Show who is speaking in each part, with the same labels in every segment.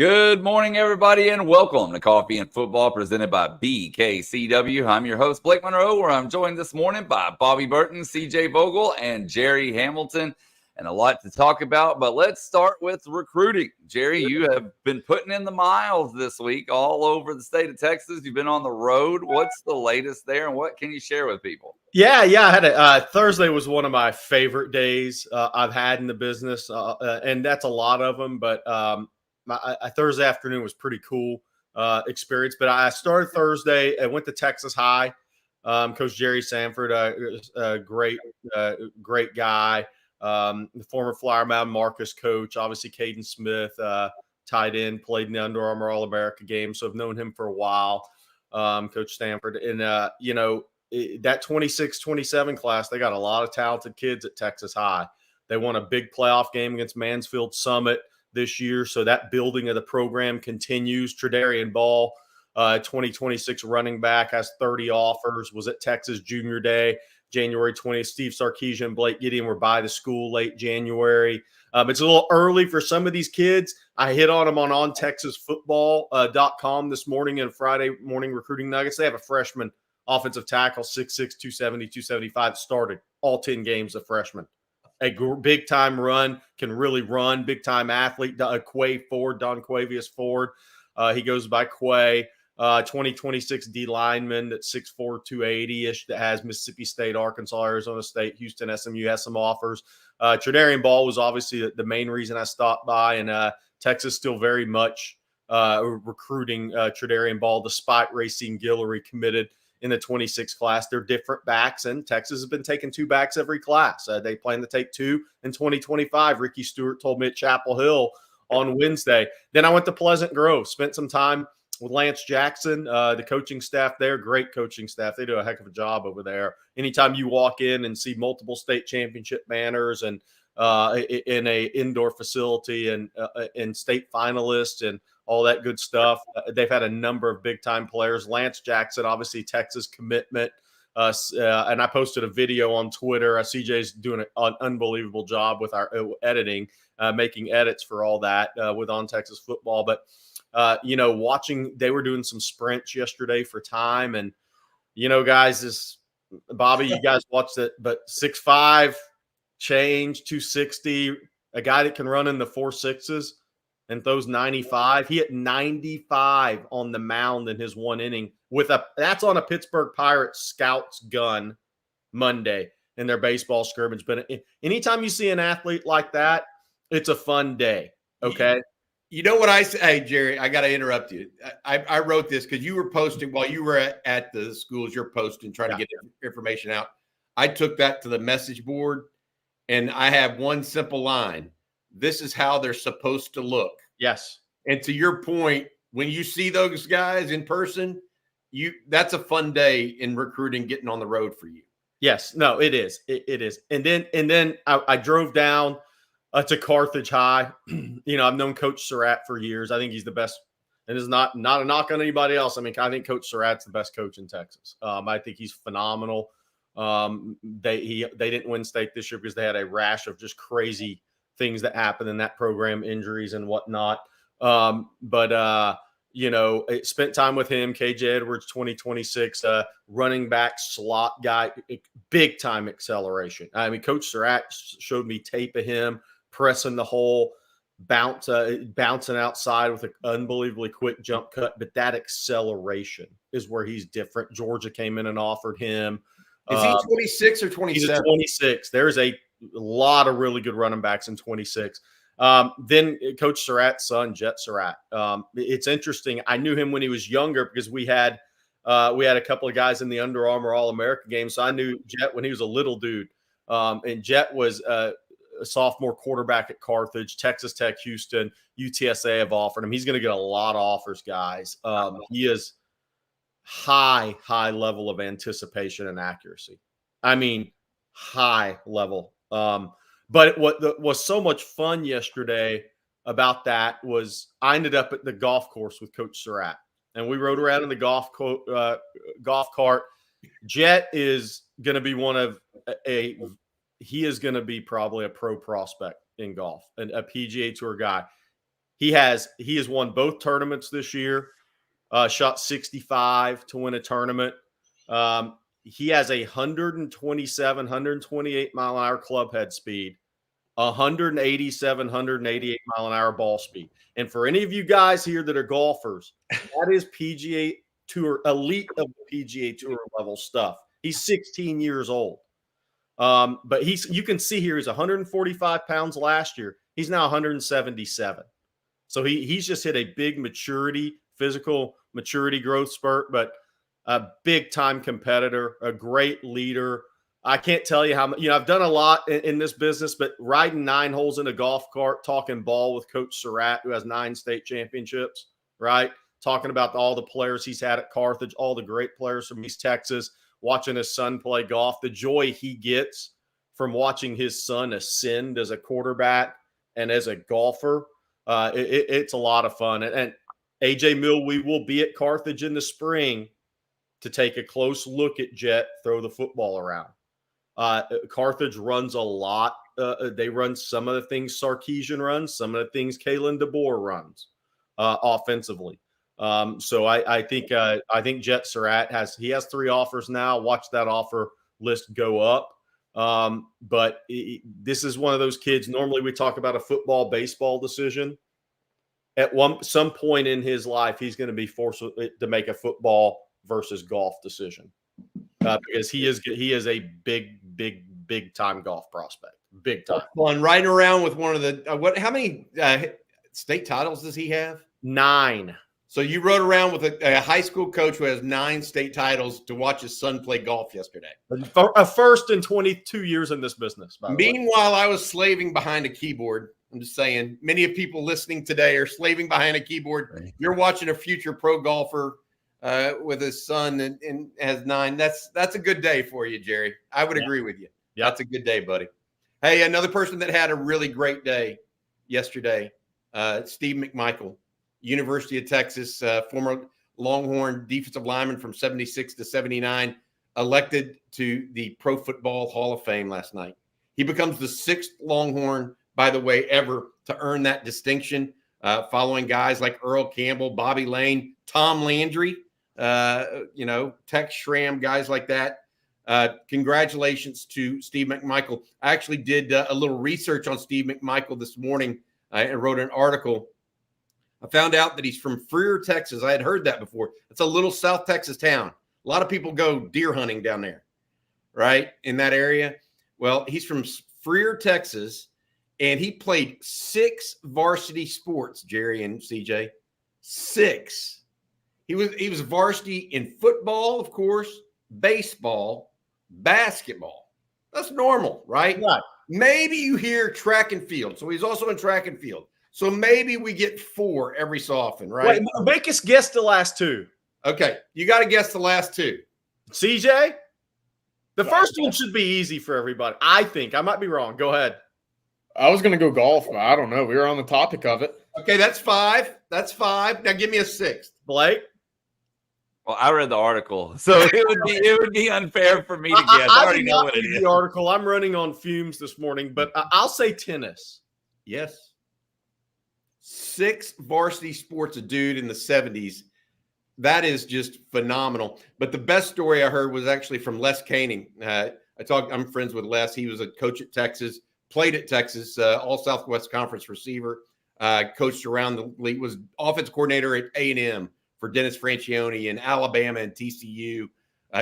Speaker 1: Good morning, everybody, and welcome to Coffee and Football presented by BKCW. I'm your host, Blake Monroe, where I'm joined this morning by Bobby Burton, CJ Vogel, and Gerry Hamilton, and a lot to talk about. But let's start with recruiting. Gerry, you have been putting in the miles this week all over the state of Texas. You've been on the road. What's the latest there, and what can you share with people?
Speaker 2: Yeah. I had a Thursday was one of my favorite days I've had in the business, and that's a lot of them. But my Thursday afternoon was pretty cool experience. But I started Thursday. I went to Texas High. Coach Gerry Sanford, a great guy. The former Flower Mound Marcus coach, obviously Caden Smith, tight end, played in the Under Armour All-America game. So I've known him for a while, Coach Stanford. And, that 26-27 class, they got a lot of talented kids at Texas High. They won a big playoff game against Mansfield Summit this year. So that building of the program continues. Tredarian Ball, 2026 running back, has 30 offers, was at Texas Junior Day, January 20th. Steve Sarkisian and Blake Gideon were by the school late January. It's a little early for some of these kids. I hit on them on ontexasfootball.com this morning in Friday morning recruiting nuggets. They have a freshman offensive tackle, 6'6", 270, 275, started all 10 games of freshman. A big-time run, can really run, big-time athlete, Quay Ford, Don Quavius Ford. He goes by Quay. 2026 D lineman that's 6'4", 280-ish that has Mississippi State, Arkansas, Arizona State, Houston, SMU has some offers. Tredarian Ball was obviously the main reason I stopped by, and Texas still very much recruiting Tredarian Ball despite Racine Guillory committed in the 26 class. They're different backs, and Texas has been taking two backs every class. They plan to take two in 2025. Ricky Stewart told me at Chapel Hill on Wednesday. Then I went to Pleasant Grove, spent some time with Lance Jackson, the coaching staff there, great coaching staff. They do a heck of a job over there. Anytime you walk in and see multiple state championship banners and in a indoor facility and state finalists and all that good stuff. They've had a number of big-time players. Lance Jackson, obviously Texas commitment. And I posted a video on Twitter. CJ's doing an unbelievable job with our editing, making edits for all that with On Texas Football. But, watching, they were doing some sprints yesterday for time. And, guys, Bobby, you guys watched it, but 6'5", change, 260, a guy that can run in the 4.6s. And throws 95. He hit 95 on the mound in his one inning that's on a Pittsburgh Pirates scout's gun Monday in their baseball scrimmage. But anytime you see an athlete like that, it's a fun day. Okay.
Speaker 3: You know what I say? Hey, Gerry, I got to interrupt you. I wrote this because you were posting while you were at the schools, you're posting, trying to get information out. I took that to the message board and I have one simple line. This is how they're supposed to look.
Speaker 2: Yes.
Speaker 3: And to your point, when you see those guys in person, that's a fun day in recruiting, getting on the road for you.
Speaker 2: Yes. No, it is. It is. And then I drove down to Carthage High. I've known Coach Surratt for years. I think he's the best. And it's not a knock on anybody else. I mean, I think Coach Surratt's the best coach in Texas. I think he's phenomenal. They didn't win state this year because they had a rash of just crazy things that happen in that program, injuries and whatnot. Spent time with him, KJ Edwards, 2026, running back, slot guy, big time acceleration. I mean, Coach Surratt showed me tape of him pressing the hole, bouncing outside with an unbelievably quick jump cut. But that acceleration is where he's different. Georgia came in and offered him.
Speaker 3: Is he 26 or 27?
Speaker 2: He's 26. There's a lot of really good running backs in 26. Then Coach Surratt's son, Jet Surratt. It's interesting. I knew him when he was younger because we had a couple of guys in the Under Armour All-America game. So I knew Jet when he was a little dude. And Jet was a sophomore quarterback at Carthage, Texas Tech, Houston, UTSA have offered him. He's going to get a lot of offers, guys. He is high level of anticipation and accuracy. I mean, high level. But what was so much fun yesterday about that was I ended up at the golf course with Coach Surratt, and we rode around in the golf cart. Jet is going to be he is going to be probably a pro prospect in golf and a PGA Tour guy. He has won both tournaments this year. Shot 65 to win a tournament. He has a 127, 128 mile an hour club head speed, 187, 188 mile an hour ball speed. And for any of you guys here that are golfers, that is PGA Tour, elite of the PGA Tour level stuff. He's 16 years old. But you can see here, he's 145 pounds last year. He's now 177. So he's just hit a big physical maturity growth spurt, but a big time competitor, a great leader. I can't tell you how much, I've done a lot in this business, but riding 9 holes in a golf cart, talking ball with Coach Surratt, who has 9 state championships, right? Talking about all the players he's had at Carthage, all the great players from East Texas, watching his son play golf, the joy he gets from watching his son ascend as a quarterback and as a golfer. It's a lot of fun. And AJ Mill, we will be at Carthage in the spring to take a close look at Jet throw the football around. Carthage runs a lot. They run some of the things Sarkeesian runs, some of the things Kalen DeBoer runs offensively. So I think Jet Surratt has 3 offers now. Watch that offer list go up. But this is one of those kids. Normally we talk about a football, baseball decision. At some point in his life, he's going to be forced to make a football versus golf decision because he is a big time golf prospect. Big time.
Speaker 3: Fun riding around with one of the how many state titles does he have?
Speaker 2: 9.
Speaker 3: So you rode around with a high school coach who has 9 state titles to watch his son play golf yesterday.
Speaker 2: A first in 22 years in this business.
Speaker 3: Meanwhile, I was slaving behind a keyboard. I'm just saying, many of people listening today are slaving behind a keyboard. Right. You're watching a future pro golfer with his son and has 9. That's a good day for you, Gerry. I would agree with you. Yeah, that's a good day, buddy. Hey, another person that had a really great day yesterday, Steve McMichael. University of Texas, former Longhorn defensive lineman from 76 to 79, elected to the Pro Football Hall of Fame last night. He becomes the 6th Longhorn, by the way, ever to earn that distinction, following guys like Earl Campbell, Bobby Lane, Tom Landry, Tex Schramm, guys like that. Congratulations to Steve McMichael. I actually did a little research on Steve McMichael this morning and wrote an article. I found out that he's from Freer, Texas. I had heard that before. It's a little South Texas town. A lot of people go deer hunting down there, right, in that area. Well, he's from Freer, Texas, and he played 6 varsity sports, Gerry and CJ. 6. He was varsity in football, of course, baseball, basketball. That's normal, right?
Speaker 2: Right.
Speaker 3: Maybe you hear track and field. So he's also in track and field. So maybe we get 4 every so often, right?
Speaker 2: Wait, make us guess the last 2.
Speaker 3: Okay. You got to guess the last 2.
Speaker 2: CJ? The first one should be easy for everybody. I think. I might be wrong. Go ahead.
Speaker 4: I was going to go golf, but I don't know. We were on the topic of it.
Speaker 3: Okay, that's 5. That's 5. Now give me a 6th.
Speaker 2: Blake?
Speaker 1: Well, I read the article, so it would be unfair for me to guess. I already know what it is.
Speaker 2: The article. I'm running on fumes this morning, but I'll say tennis.
Speaker 3: Yes. 6 varsity sports, a dude in the 70s. That is just phenomenal. But the best story I heard was actually from Les Koenig. I'm friends with Les. He was a coach at Texas, played at Texas, all Southwest Conference receiver, coached around the league, was offensive coordinator at A&M for Dennis Francione in Alabama and TCU.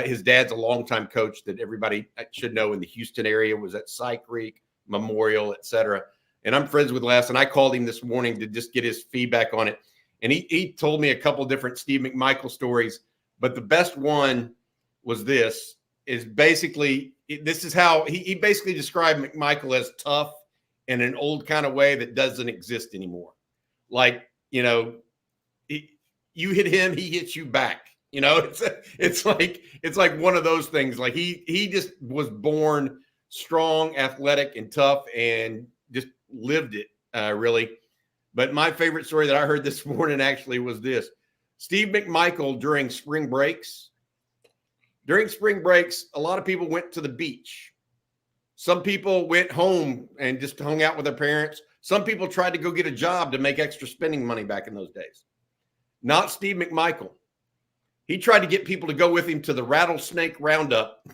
Speaker 3: His dad's a longtime coach that everybody should know in the Houston area, was at Cy Creek, Memorial, et cetera. And I'm friends with Les, and I called him this morning to just get his feedback on it. And he told me a couple different Steve McMichael stories, but the best one was this is how he basically described McMichael as tough in an old kind of way that doesn't exist anymore. Like, you hit him, he hits you back. It's like one of those things. Like he just was born strong, athletic, and tough, and just lived it really. But my favorite story that I heard this morning actually was this. Steve McMichael during spring breaks, a lot of people went to the beach. Some people went home and just hung out with their parents. Some people tried to go get a job to make extra spending money back in those days. Not Steve McMichael. He tried to get people to go with him to the rattlesnake roundup.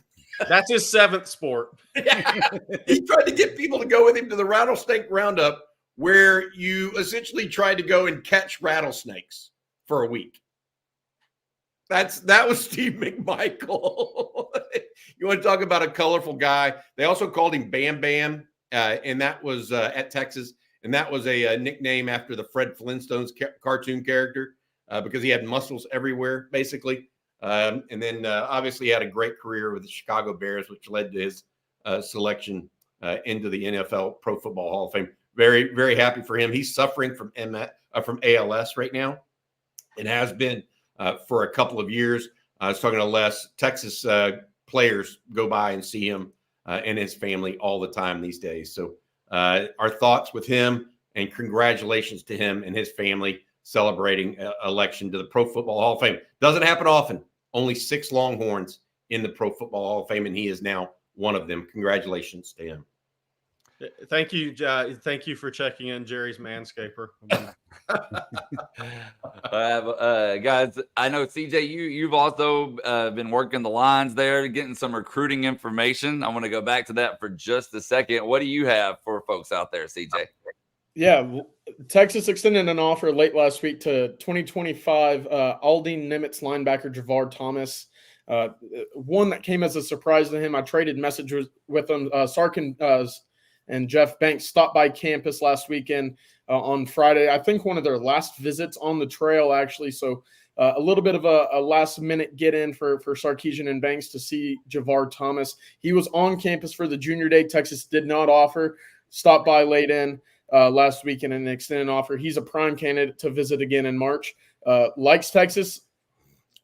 Speaker 2: That's his seventh sport.
Speaker 3: He tried to get people to go with him to the rattlesnake roundup, where you essentially tried to go and catch rattlesnakes for a week. That was Steve McMichael. You want to talk about a colorful guy? They also called him Bam Bam, and that was at Texas, and that was a nickname after the Fred Flintstone's cartoon character because he had muscles everywhere, basically. And then obviously he had a great career with the Chicago Bears, which led to his selection into the NFL Pro Football Hall of Fame. Very, very happy for him. He's suffering from ALS right now and has been for a couple of years. I was talking to Les. Texas players go by and see him and his family all the time these days. So our thoughts with him, and congratulations to him and his family celebrating election to the Pro Football Hall of Fame. Doesn't happen often. Only 6 Longhorns in the Pro Football Hall of Fame, and he is now one of them. Congratulations to him.
Speaker 2: Thank you. Thank you for checking in, Jerry's Manscaper.
Speaker 1: Guys, I know, CJ, you've also been working the lines there, getting some recruiting information. I want to go back to that for just a second. What do you have for folks out there, CJ?
Speaker 4: Yeah, Texas extended an offer late last week to 2025 Aldine Nimitz linebacker Javard Thomas. One that came as a surprise to him. I traded messages with him. Sarkin and Jeff Banks stopped by campus last weekend on Friday. I think one of their last visits on the trail, actually. So a little bit of a last-minute get-in for Sarkisian and Banks to see Javard Thomas. He was on campus for the junior day. Texas did not offer. Stopped by late in last weekend and extended an offer. He's a prime candidate to visit again in March. Likes Texas.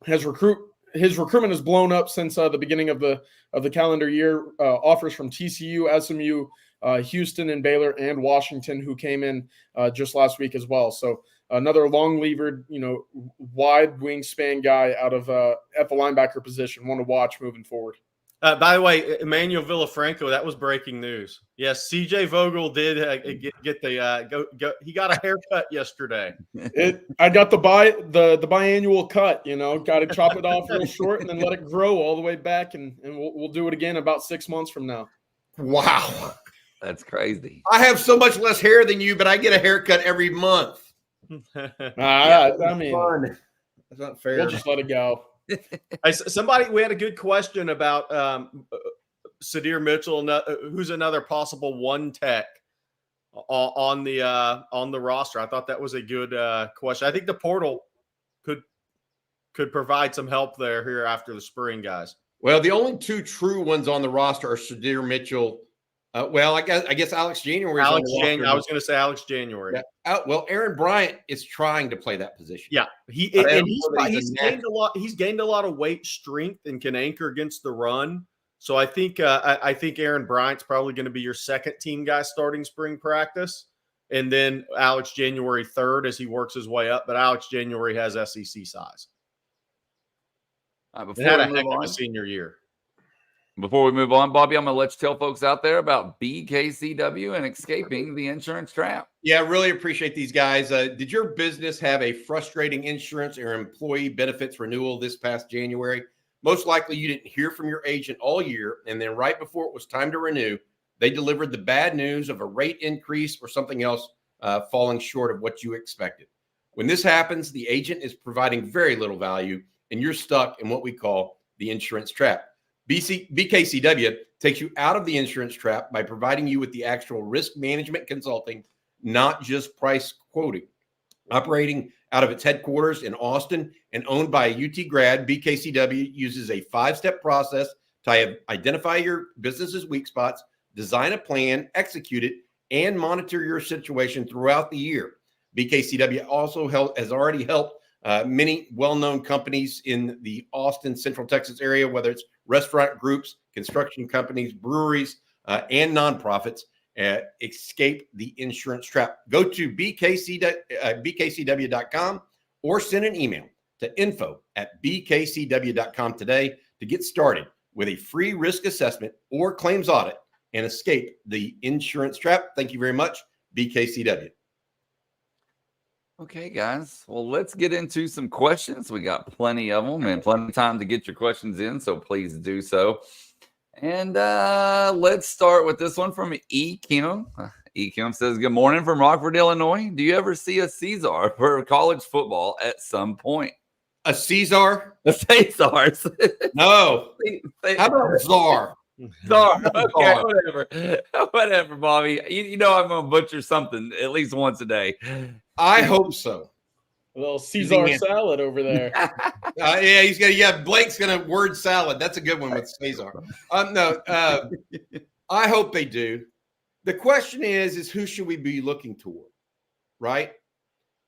Speaker 4: His recruitment has blown up since the beginning of the calendar year. Offers from TCU, SMU, Houston and Baylor and Washington, who came in just last week as well. So another long-levered, wide wingspan guy out of at the linebacker position. One to watch moving forward.
Speaker 2: By the way, Emmanuel Villafranco, that was breaking news. Yes, CJ Vogel did get the go. He got a haircut yesterday.
Speaker 4: I got the biannual cut. Got to chop it off real short and then let it grow all the way back, and we'll do it again about 6 months from now.
Speaker 3: Wow.
Speaker 1: That's crazy.
Speaker 3: I have so much less hair than you, but I get a haircut every month.
Speaker 4: I mean,
Speaker 3: fun. That's not fair.
Speaker 4: We'll just let it go.
Speaker 2: We had a good question about Sadir Mitchell, who's another possible one tech on the roster. I thought that was a good question. I think the portal could provide some help here after the spring, guys.
Speaker 3: Well, the only 2 true ones on the roster are Sadir Mitchell. I guess Alex January.
Speaker 2: I was going to say Alex January.
Speaker 3: Yeah. Well, Aaron Bryant is trying to play that position.
Speaker 2: Yeah, he's gained a lot of weight, strength, and can anchor against the run. So I think Aaron Bryant's probably going to be your second team guy starting spring practice, and then Alex January third as he works his way up. But Alex January has SEC size. He had a heck of a senior year.
Speaker 1: Before we move on, Bobby, I'm going to let you tell folks out there about BKCW and escaping the insurance trap.
Speaker 3: Yeah, I really appreciate these guys. Did your business have a frustrating insurance or employee benefits renewal this past January? Most likely you didn't hear from your agent all year, and then right before it was time to renew, they delivered the bad news of a rate increase or something else falling short of what you expected. When this happens, the agent is providing very little value, and you're stuck in what we call the insurance trap. BKCW takes you out of the insurance trap by providing you with the actual risk management consulting, not just price quoting. Operating out of its headquarters in Austin and owned by a UT grad, BKCW uses a 5-step process to identify your business's weak spots, design a plan, execute it, and monitor your situation throughout the year. BKCW also has already helped many well-known companies in the Austin, Central Texas area, whether it's restaurant groups, construction companies, breweries, and nonprofits, escape the insurance trap. Go to bkcw.com or send an email to info@bkcw.com today to get started with a free risk assessment or claims audit and escape the insurance trap. Thank you very much, BKCW.
Speaker 1: Okay, guys. Well, let's get into some questions. We got plenty of them and plenty of time to get your questions in, so please do so. And let's start with this one from E. Kim. E. Kim says, good morning from Rockford, Illinois. Do you ever see a CESAR for college football at some point?
Speaker 3: A CESAR?
Speaker 1: The CESARs.
Speaker 3: No. How about czar?
Speaker 1: Czar. Okay, whatever. Whatever, Bobby. You know I'm going to butcher something at least once a day.
Speaker 3: I hope so.
Speaker 4: A little Caesar salad over there.
Speaker 3: Yeah, Blake's going to word salad. That's a good one with Caesar. No, I hope they do. The question is who should we be looking toward, right?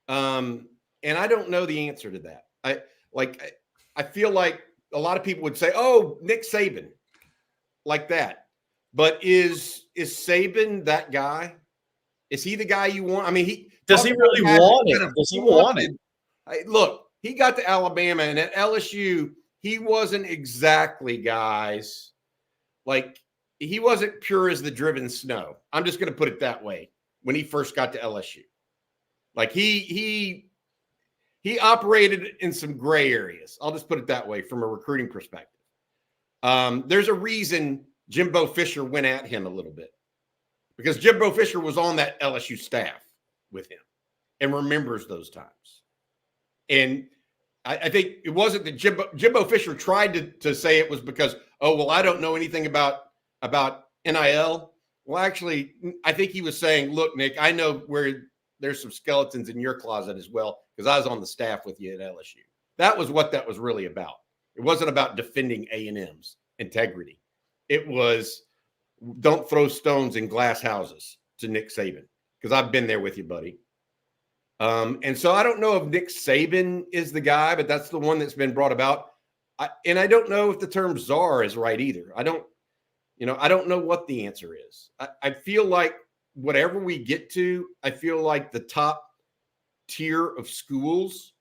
Speaker 3: And I don't know the answer to that. I feel like a lot of people would say, "Oh, Nick Saban," like that. But is Saban that guy? Is he the guy you want? I mean,
Speaker 2: does he really want it? Does he want it?
Speaker 3: Look, he got to Alabama, and at LSU, he wasn't exactly, guys, like he wasn't pure as the driven snow. I'm just going to put it that way. When he first got to LSU, like he operated in some gray areas. I'll just put it that way from a recruiting perspective. There's a reason Jimbo Fisher went at him a little bit, because Jimbo Fisher was on that LSU staff with him and remembers those times. And I think it wasn't that Jimbo Fisher tried to say it was because, oh, well, I don't know anything about NIL. Well, actually, I think he was saying, look, Nick, I know where there's some skeletons in your closet as well, because I was on the staff with you at LSU. That was what that was really about. It wasn't about defending A&M's integrity. It was don't throw stones in glass houses to Nick Saban, because I've been there with you, buddy. And so I don't know if Nick Saban is the guy, but that's the one that's been brought about. And I don't know if the term czar is right either. I don't know what the answer is. I feel like whatever we get to, I feel like the top tier of schools,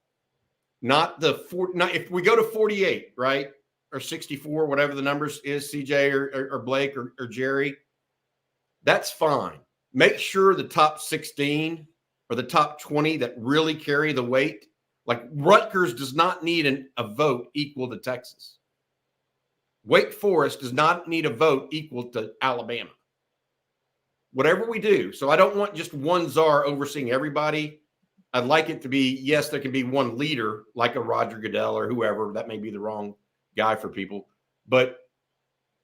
Speaker 3: not if we go to 48, right? Or 64, whatever the numbers is, CJ or Blake or Gerry, that's fine. Make sure the top 16 or the top 20 that really carry the weight. Like Rutgers does not need a vote equal to Texas. Wake Forest does not need a vote equal to Alabama. Whatever we do. So I don't want just one czar overseeing everybody. I'd like it to be, yes, there can be one leader like a Roger Goodell or whoever. That may be the wrong guy for people. But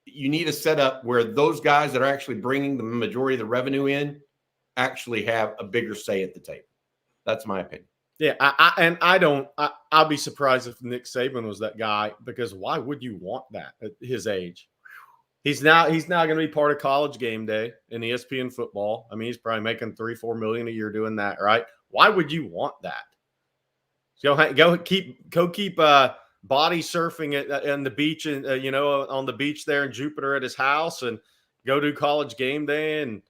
Speaker 3: you need a setup where those guys that are actually bringing the majority of the revenue in actually have a bigger say at the table. That's my opinion.
Speaker 2: Yeah, I'll be surprised if Nick Saban was that guy, because why would you want that at his age? He's now going to be part of College Game Day in ESPN football. I mean, he's probably making $3-4 million a year doing that, right? Why would you want that? Go keep body surfing on the beach and on the beach there in Jupiter at his house, and go do College Game Day and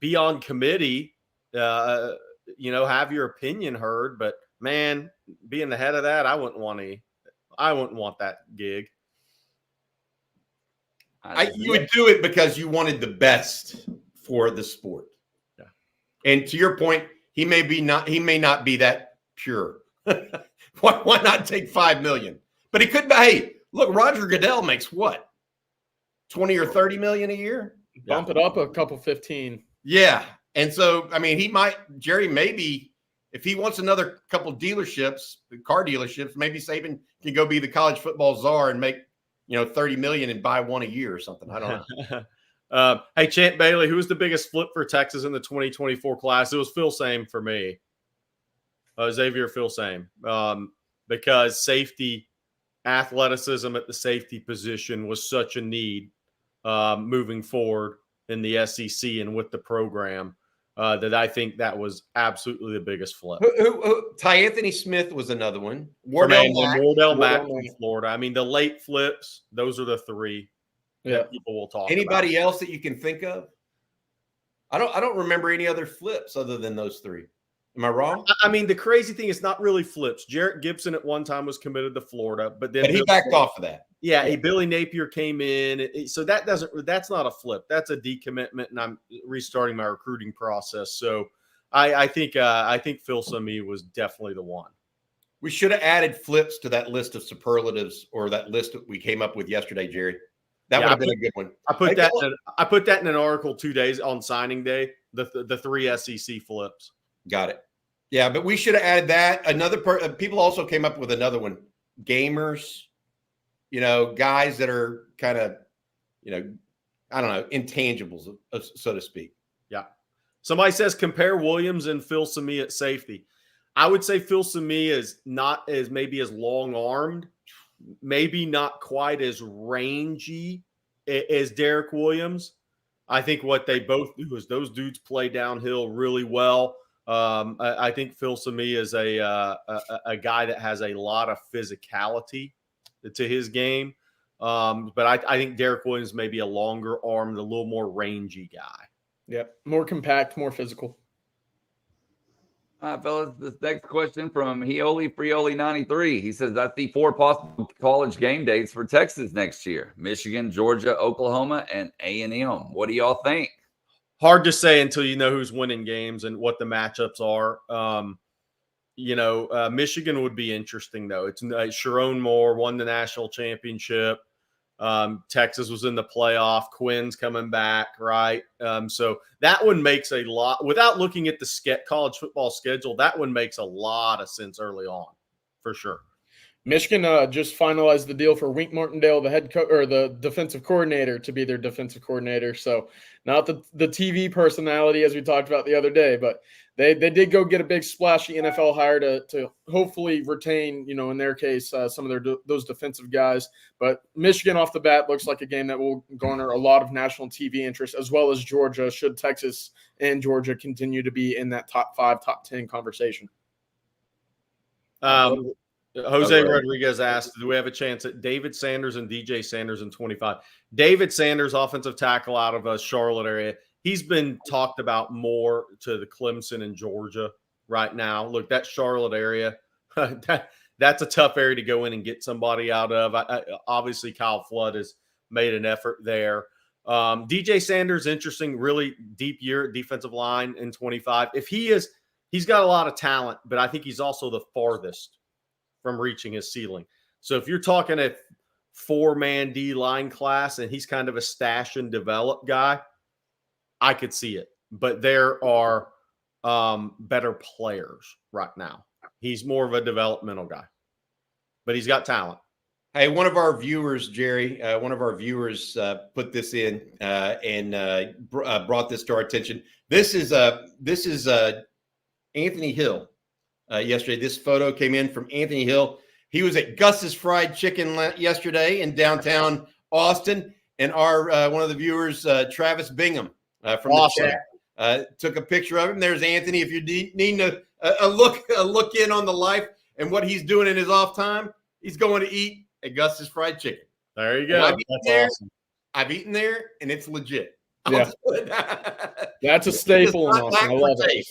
Speaker 2: be on committee. Have your opinion heard, but man, being the head of that, I wouldn't want that gig.
Speaker 3: You would do it because you wanted the best for the sport.
Speaker 2: Yeah.
Speaker 3: And to your point, he may not be that pure. Why not take $5 million? But he could. Hey, look, Roger Goodell makes what? 20 or 30 million a year?
Speaker 4: Bump it up a couple 15.
Speaker 3: Yeah. And so, I mean, Gerry, maybe if he wants another couple dealerships, car dealerships, maybe Saban can go be the college football czar and make, 30 million and buy one a year or something. I don't know.
Speaker 2: Hey, Chant Bailey, who was the biggest flip for Texas in the 2024 class? It was Filsaime for me. Xavier Filsaime. Because safety, athleticism at the safety position was such a need moving forward in the SEC and with the program. That I think that was absolutely the biggest flip.
Speaker 3: Ty Anthony Smith was another one.
Speaker 2: Wardell Mack from Florida. I mean, the late flips, those are the three that people will talk
Speaker 3: Anybody
Speaker 2: about.
Speaker 3: else that you can think of? I don't remember any other flips other than those three. Am I wrong?
Speaker 2: I mean, the crazy thing is not really flips. Jarrett Gibson at one time was committed to Florida, but then
Speaker 3: he backed off of that.
Speaker 2: Yeah, Billy Napier came in. So that's not a flip. That's a decommitment, and I'm restarting my recruiting process. So I think Filsaime was definitely the one.
Speaker 3: We should have added flips to that list of superlatives or that list that we came up with yesterday, Jerry. That would have been a good one.
Speaker 2: I put that in an article 2 days on signing day. The 3 SEC flips.
Speaker 3: Got it. Yeah, but we should have added that. People also came up with another one. Gamers, guys that are kind of, I don't know, intangibles, so to speak.
Speaker 2: Yeah. Somebody says compare Williams and Filsaime at safety. I would say Filsaime is not as maybe as long-armed, maybe not quite as rangy as Derek Williams. I think what they both do is those dudes play downhill really well. I think Filsaime is a guy that has a lot of physicality to his game. But I think Derek Williams may be a longer armed, a little more rangy guy.
Speaker 4: Yep. More compact, more physical.
Speaker 1: All right, fellas, this next question from Frioli93. He says, I see 4 possible college game dates for Texas next year: Michigan, Georgia, Oklahoma, and A&M. What do y'all think?
Speaker 2: Hard to say until you know who's winning games and what the matchups are. Michigan would be interesting, though. It's Sharon Moore won the national championship. Texas was in the playoff. Quinn's coming back, right? So that one makes a lot, without looking at the college football schedule, that one makes a lot of sense early on, for sure.
Speaker 4: Michigan just finalized the deal for Wink Martindale, the head coach or the defensive coordinator, to be their defensive coordinator. So not the TV personality as we talked about the other day, but they did go get a big splashy NFL hire to hopefully retain, in their case, some of those defensive guys. But Michigan off the bat looks like a game that will garner a lot of national TV interest, as well as Georgia, should Texas and Georgia continue to be in that top 5, top 10 conversation.
Speaker 2: Jose Rodriguez asked, do we have a chance at David Sanders and DJ Sanders in 25? David Sanders, offensive tackle out of Charlotte area. He's been talked about more to the Clemson and Georgia right now. Look, that Charlotte area, that's a tough area to go in and get somebody out of. Obviously, Kyle Flood has made an effort there. DJ Sanders, interesting, really deep year at defensive line in 25. He's got a lot of talent, but I think he's also the farthest from reaching his ceiling. So if you're talking a 4-man D line class and he's kind of a stash and develop guy, I could see it. But there are better players right now. He's more of a developmental guy, but he's got talent.
Speaker 3: Hey, one of our viewers, Jerry, put this in and brought this to our attention. This is Anthony Hill. Yesterday, this photo came in from Anthony Hill. He was at Gus's Fried Chicken yesterday in downtown Austin, and our one of the viewers, Travis Bingham, from
Speaker 2: awesome.
Speaker 3: the chat, took a picture of him. There's Anthony. If you're needing a look in on the life and what he's doing in his off time, he's going to eat at Gus's Fried Chicken.
Speaker 2: There you go. That's awesome.
Speaker 3: I've eaten there, and it's legit.
Speaker 4: Yeah. That's a staple in Austin. I love it.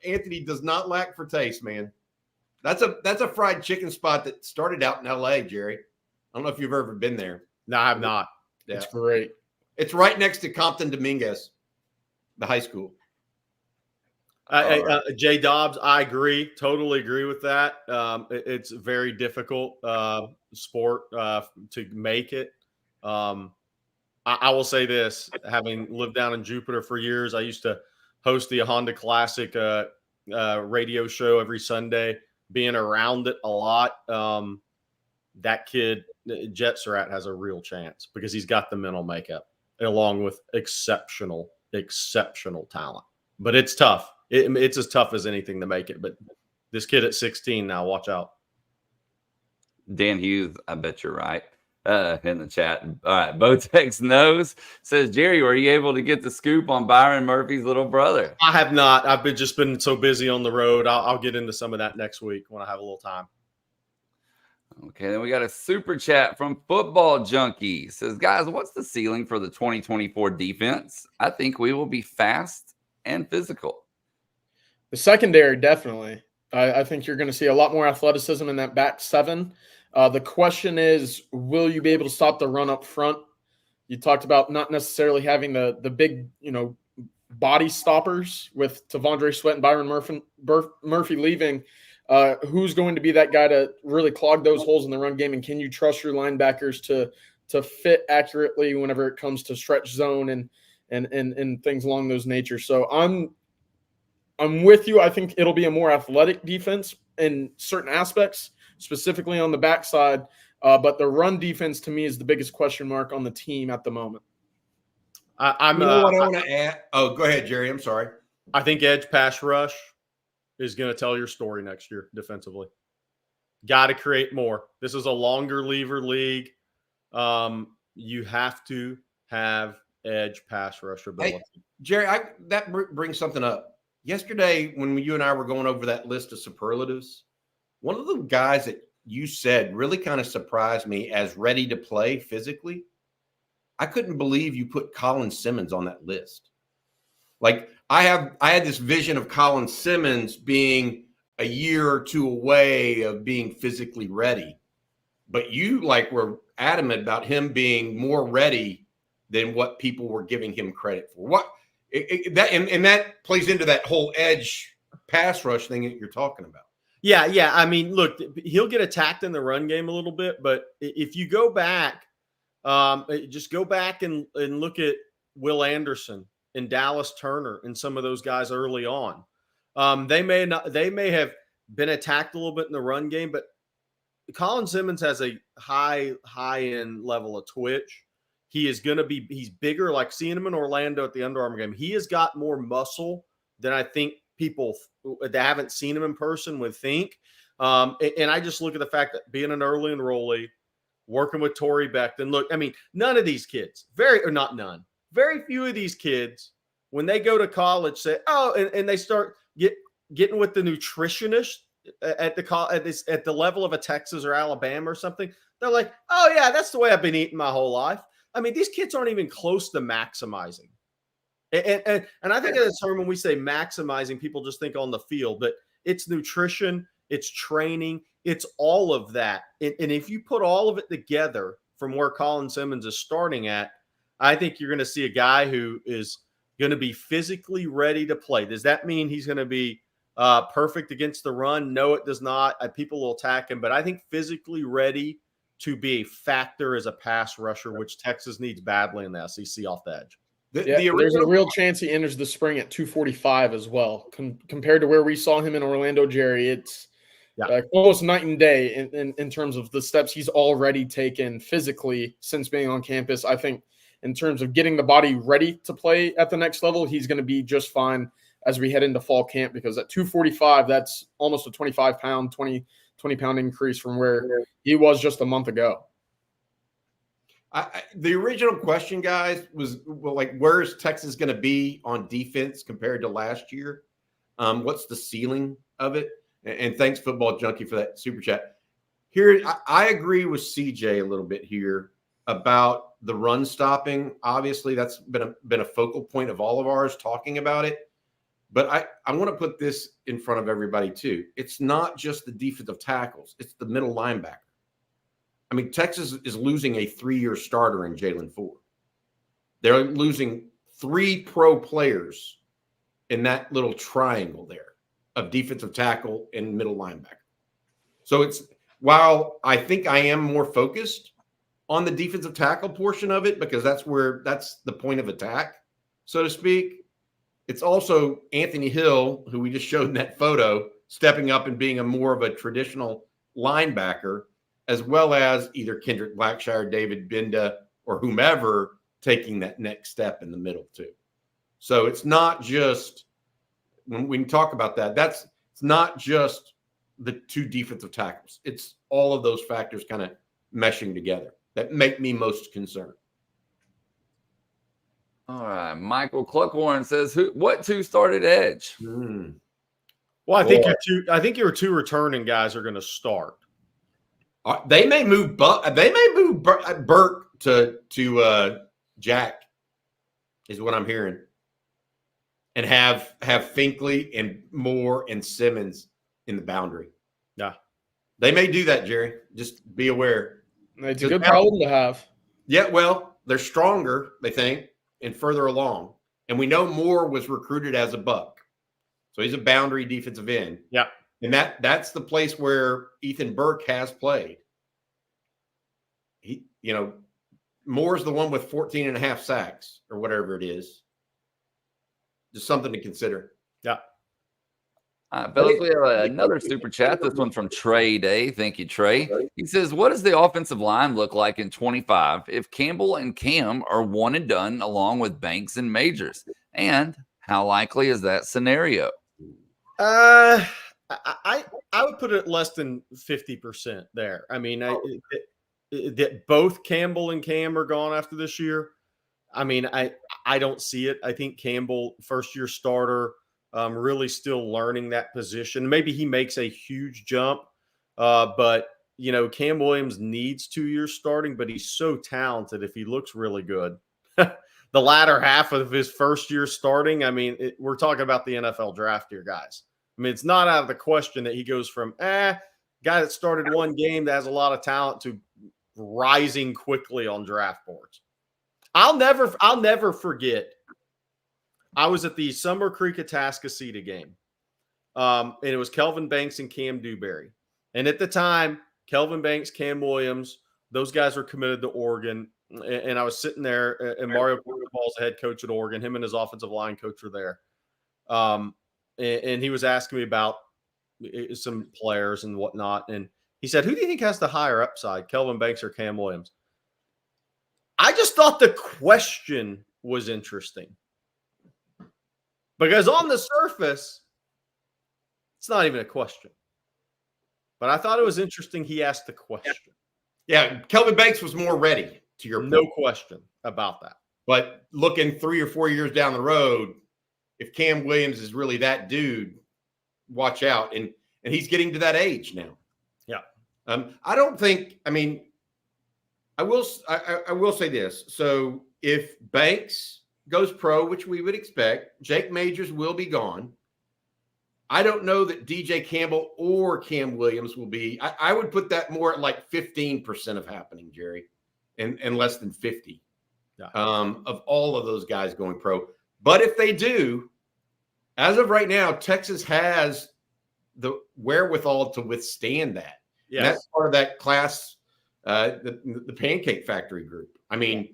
Speaker 3: Anthony does not lack for taste, man. That's a fried chicken spot that started out in LA, Jerry. I don't know if you've ever been there.
Speaker 2: No, I have not.
Speaker 3: Yeah.
Speaker 4: It's great.
Speaker 3: It's right next to Compton Dominguez, the high school.
Speaker 2: Jay Dobbs, I agree. Totally agree with that. It's a very difficult sport to make it. I will say this, having lived down in Jupiter for years, I used to host the Honda Classic radio show every Sunday, being around it a lot. That kid, Jet Surratt, has a real chance because he's got the mental makeup along with exceptional talent. But it's tough. It's as tough as anything to make it. But this kid at 16 now, watch out.
Speaker 1: Dan Hughes, I bet you're right. In the chat. All right. Botex Knows says, Jerry, were you able to get the scoop on Byron Murphy's little brother?
Speaker 2: I have not. I've just been so busy on the road. I'll get into some of that next week when I have a little time.
Speaker 1: Okay, then we got a super chat from Football Junkie. Says, guys, what's the ceiling for the 2024 defense? I think we will be fast and physical.
Speaker 4: The secondary, definitely. I think you're going to see a lot more athleticism in that back 7. The question is, will you be able to stop the run up front? You talked about not necessarily having the big, body stoppers with Tavondre Sweat and Byron Murphy leaving. Who's going to be that guy to really clog those holes in the run game? And can you trust your linebackers to fit accurately whenever it comes to stretch zone and things along those nature? So I'm with you. I think it'll be a more athletic defense in certain aspects, specifically on the backside. But the run defense to me is the biggest question mark on the team at the moment.
Speaker 2: I'm
Speaker 3: you know what I want to add? Oh, go ahead, Gerry. I'm sorry.
Speaker 2: I think edge pass rush is going to tell your story next year defensively. Got to create more. This is a longer lever league. You have to have edge pass rush ability.
Speaker 3: Hey, Gerry, that brings something up. Yesterday, when you and I were going over that list of superlatives, one of the guys that you said really kind of surprised me as ready to play physically. I couldn't believe you put Colin Simmons on that list. Like I had this vision of Colin Simmons being a year or two away of being physically ready, but you were adamant about him being more ready than what people were giving him credit for. That plays into that whole edge pass rush thing that you're talking about.
Speaker 2: Yeah. I mean, look, he'll get attacked in the run game a little bit, but if you go back, just go back and look at Will Anderson and Dallas Turner and some of those guys early on. They may have been attacked a little bit in the run game, but Colin Simmons has a high end level of twitch. He's bigger, like seeing him in Orlando at the Under Armour game. He has got more muscle than I think people that haven't seen him in person would think. And I just look at the fact that being an early enrollee, working with Torrey Beckton. Look, I mean, none of these kids, very few of these kids, when they go to college, say, oh, and they start getting with the nutritionist at the level of a Texas or Alabama or something. They're like, oh yeah, that's the way I've been eating my whole life. I mean, these kids aren't even close to maximizing. And I think at the term when we say maximizing, people just think on the field, but it's nutrition, it's training, it's all of that. And if you put all of it together from where Colin Simmons is starting at, I think you're going to see a guy who is going to be physically ready to play. Does that mean he's going to be perfect against the run? No, it does not. People will attack him, but I think physically ready to be a factor as a pass rusher, which Texas needs badly in the SEC off the edge.
Speaker 4: There's a real chance he enters the spring at 245 as well. Compared to where we saw him in Orlando, Gerry, it's almost night and day in terms of the steps he's already taken physically since being on campus. I think in terms of getting the body ready to play at the next level, he's going to be just fine as we head into fall camp, because at 245, that's almost a 25-pound, 20-pound increase from where he was just a month ago.
Speaker 3: The original question, guys, was where is Texas going to be on defense compared to last year? What's the ceiling of it? And thanks, Football Junkie, for that super chat. Here, I agree with CJ a little bit here about the run stopping. Obviously, that's been a focal point of all of ours talking about it. But I want to put this in front of everybody too. It's not just the defensive tackles; it's the middle linebacker. I mean, Texas is losing a 3-year starter in Jalen Ford. They're losing 3 pro players in that little triangle there of defensive tackle and middle linebacker. So while I think I am more focused on the defensive tackle portion of it, because that's the point of attack, so to speak, it's also Anthony Hill, who we just showed in that photo, stepping up and being more of a traditional linebacker, as well as either Kendrick Blackshire, David Binda, or whomever taking that next step in the middle too. So it's not just, when we talk about that, it's not just the 2 defensive tackles. It's all of those factors kind of meshing together that make me most concerned.
Speaker 1: All right. Michael Cluckhorn says, what 2 started edge?
Speaker 2: Well, I think your 2 returning guys are going to start.
Speaker 3: They may move Burke to Jack, is what I'm hearing, and have Finkley and Moore and Simmons in the boundary.
Speaker 2: Yeah,
Speaker 3: They may do that, Jerry. Just be aware.
Speaker 4: It's a good problem to have.
Speaker 3: Yeah, well, they're stronger, they think, and further along. And we know Moore was recruited as a buck. So he's a boundary defensive end.
Speaker 2: Yeah.
Speaker 3: And that's the place where Ethan Burke has played. Moore's the one with 14 and a half sacks or whatever it is. Just something to consider.
Speaker 2: Yeah.
Speaker 1: Fellas, we have another super chat. This one from Trey Day. Thank you, Trey. He says, what does the offensive line look like in 25 if Campbell and Cam are one and done along with Banks and Majors? And how likely is that scenario?
Speaker 2: I would put it less than 50% there. I mean, that both Campbell and Cam are gone after this year. I mean, I don't see it. I think Campbell, first-year starter, really still learning that position. Maybe he makes a huge jump, but, Cam Williams needs 2 years starting, but he's so talented if he looks really good. The latter half of his first year starting, I mean, we're talking about the NFL draft here, guys. I mean, it's not out of the question that he goes from, guy that started one game that has a lot of talent to rising quickly on draft boards. I'll never forget. I was at the Summer Creek Atascocita game, and it was Kelvin Banks and Cam Dewberry. And at the time, Kelvin Banks, Cam Williams, those guys were committed to Oregon. And I was sitting there, and Mario Portoball's the head coach at Oregon. Him and his offensive line coach were there. And he was asking me about some players and whatnot. And he said, who do you think has the higher upside, Kelvin Banks or Cam Williams? I just thought the question was interesting. Because on the surface, it's not even a question. But I thought it was interesting he asked the question.
Speaker 3: Yeah, Kelvin Banks was more ready, to your point.
Speaker 2: No question about that.
Speaker 3: But looking 3 or 4 years down the road, if Cam Williams is really that dude, watch out. And he's getting to that age now.
Speaker 2: Yeah.
Speaker 3: I don't think, I mean, I will say this. So if Banks goes pro, which we would expect, Jake Majors will be gone. I don't know that DJ Campbell or Cam Williams will be. I would put that more at like 15% of happening, Jerry, and less than 50 of all of those guys going pro. But if they do, as of right now, Texas has the wherewithal to withstand that.
Speaker 2: Yes.
Speaker 3: And that's part of that class, the Pancake Factory group. I mean,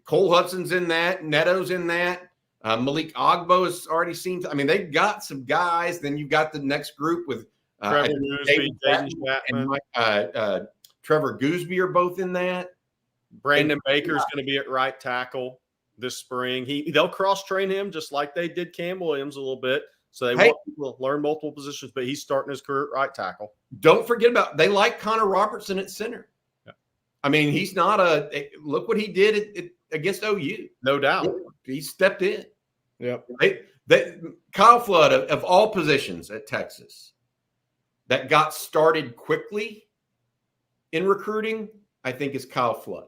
Speaker 3: Cole Hudson's in that. Neto's in that. Malik Ogbo has already seen. I mean, they've got some guys. Then you've got the next group with
Speaker 2: Trevor Gooseby,
Speaker 3: and Trevor Gooseby are both in that.
Speaker 2: Brandon Baker's going to be at right tackle this spring. They'll cross-train him just like they did Cam Williams a little bit. So they want people to learn multiple positions, but he's starting his career at right tackle.
Speaker 3: Don't forget about they like Connor Robertson at center.
Speaker 2: Yeah.
Speaker 3: I mean, he's not look what he did against OU.
Speaker 2: No doubt.
Speaker 3: He stepped in.
Speaker 4: Yep.
Speaker 3: Kyle Flood, of all positions at Texas, that got started quickly in recruiting, I think is Kyle Flood.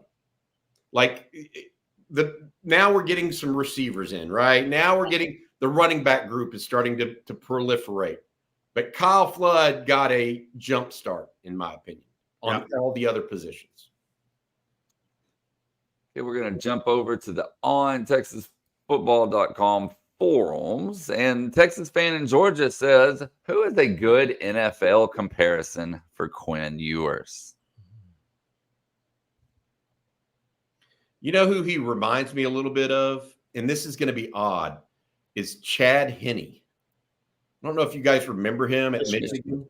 Speaker 3: Like now we're getting some receivers in, right? Now we're getting the running back group is starting to proliferate. But Kyle Flood got a jump start, in my opinion, on all the other positions.
Speaker 1: Okay, we're going to jump over to the ontexasfootball.com forums. And Texas fan in Georgia says, who is a good NFL comparison for Quinn Ewers?
Speaker 3: You know who he reminds me a little bit of? And this is going to be odd, is Chad Henne. I don't know if you guys remember him at Michigan.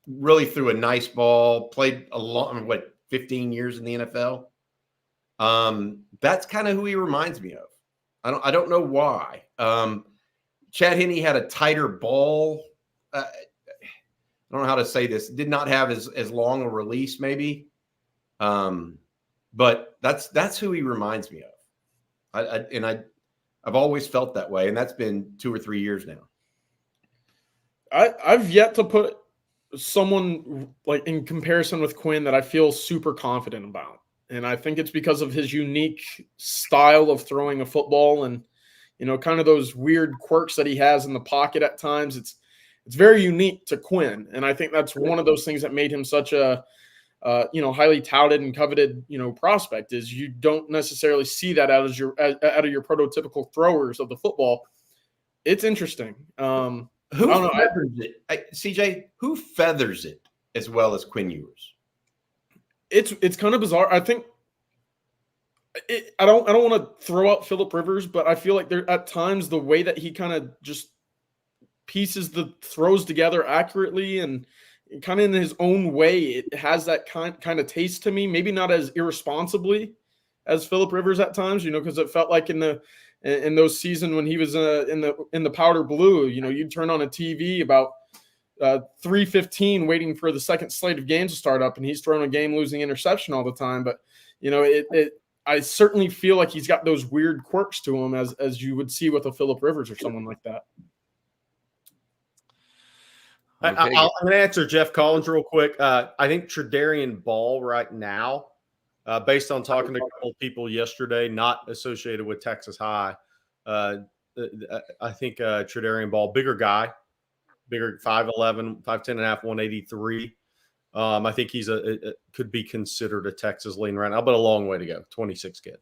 Speaker 3: Really threw a nice ball, played a long, 15 years in the NFL. That's kind of who he reminds me of. I don't know why. Chad Henne had a tighter ball. I don't know how to say this. Did not have as long a release, maybe. But that's who he reminds me of. I've always felt that way, and that's been 2 or 3 years now.
Speaker 4: I've yet to put someone like in comparison with Quinn that I feel super confident about. And I think it's because of his unique style of throwing a football and, kind of those weird quirks that he has in the pocket at times. It's it's very unique to Quinn, and I think that's one of those things that made him such a highly touted and coveted prospect. Is you don't necessarily see that out of your prototypical throwers of the football. It's interesting.
Speaker 3: Who feathers it? CJ, who feathers it as well as Quinn Ewers?
Speaker 4: It's kind of bizarre. I think I don't want to throw out Phillip Rivers, but I feel like there at times the way that he kind of just pieces the throws together accurately and kind of in his own way, it has that kind of taste to me. Maybe not as irresponsibly as Phillip Rivers at times, because it felt like in those seasons when he was in the powder blue, you'd turn on a TV about 3:15 waiting for the second slate of games to start up, and he's throwing a game-losing interception all the time. But I certainly feel like he's got those weird quirks to him as you would see with a Phillip Rivers or someone like that.
Speaker 2: Okay. I'm going to answer Jeff Collins real quick. I think Tredarian Ball right now, based on talking to a couple of people yesterday, not associated with Texas High, I think Tredarian Ball, bigger guy, bigger 5'11", 5'10 and a half, 183. I think he's could be considered a Texas lean right now, but a long way to go. 26 kid.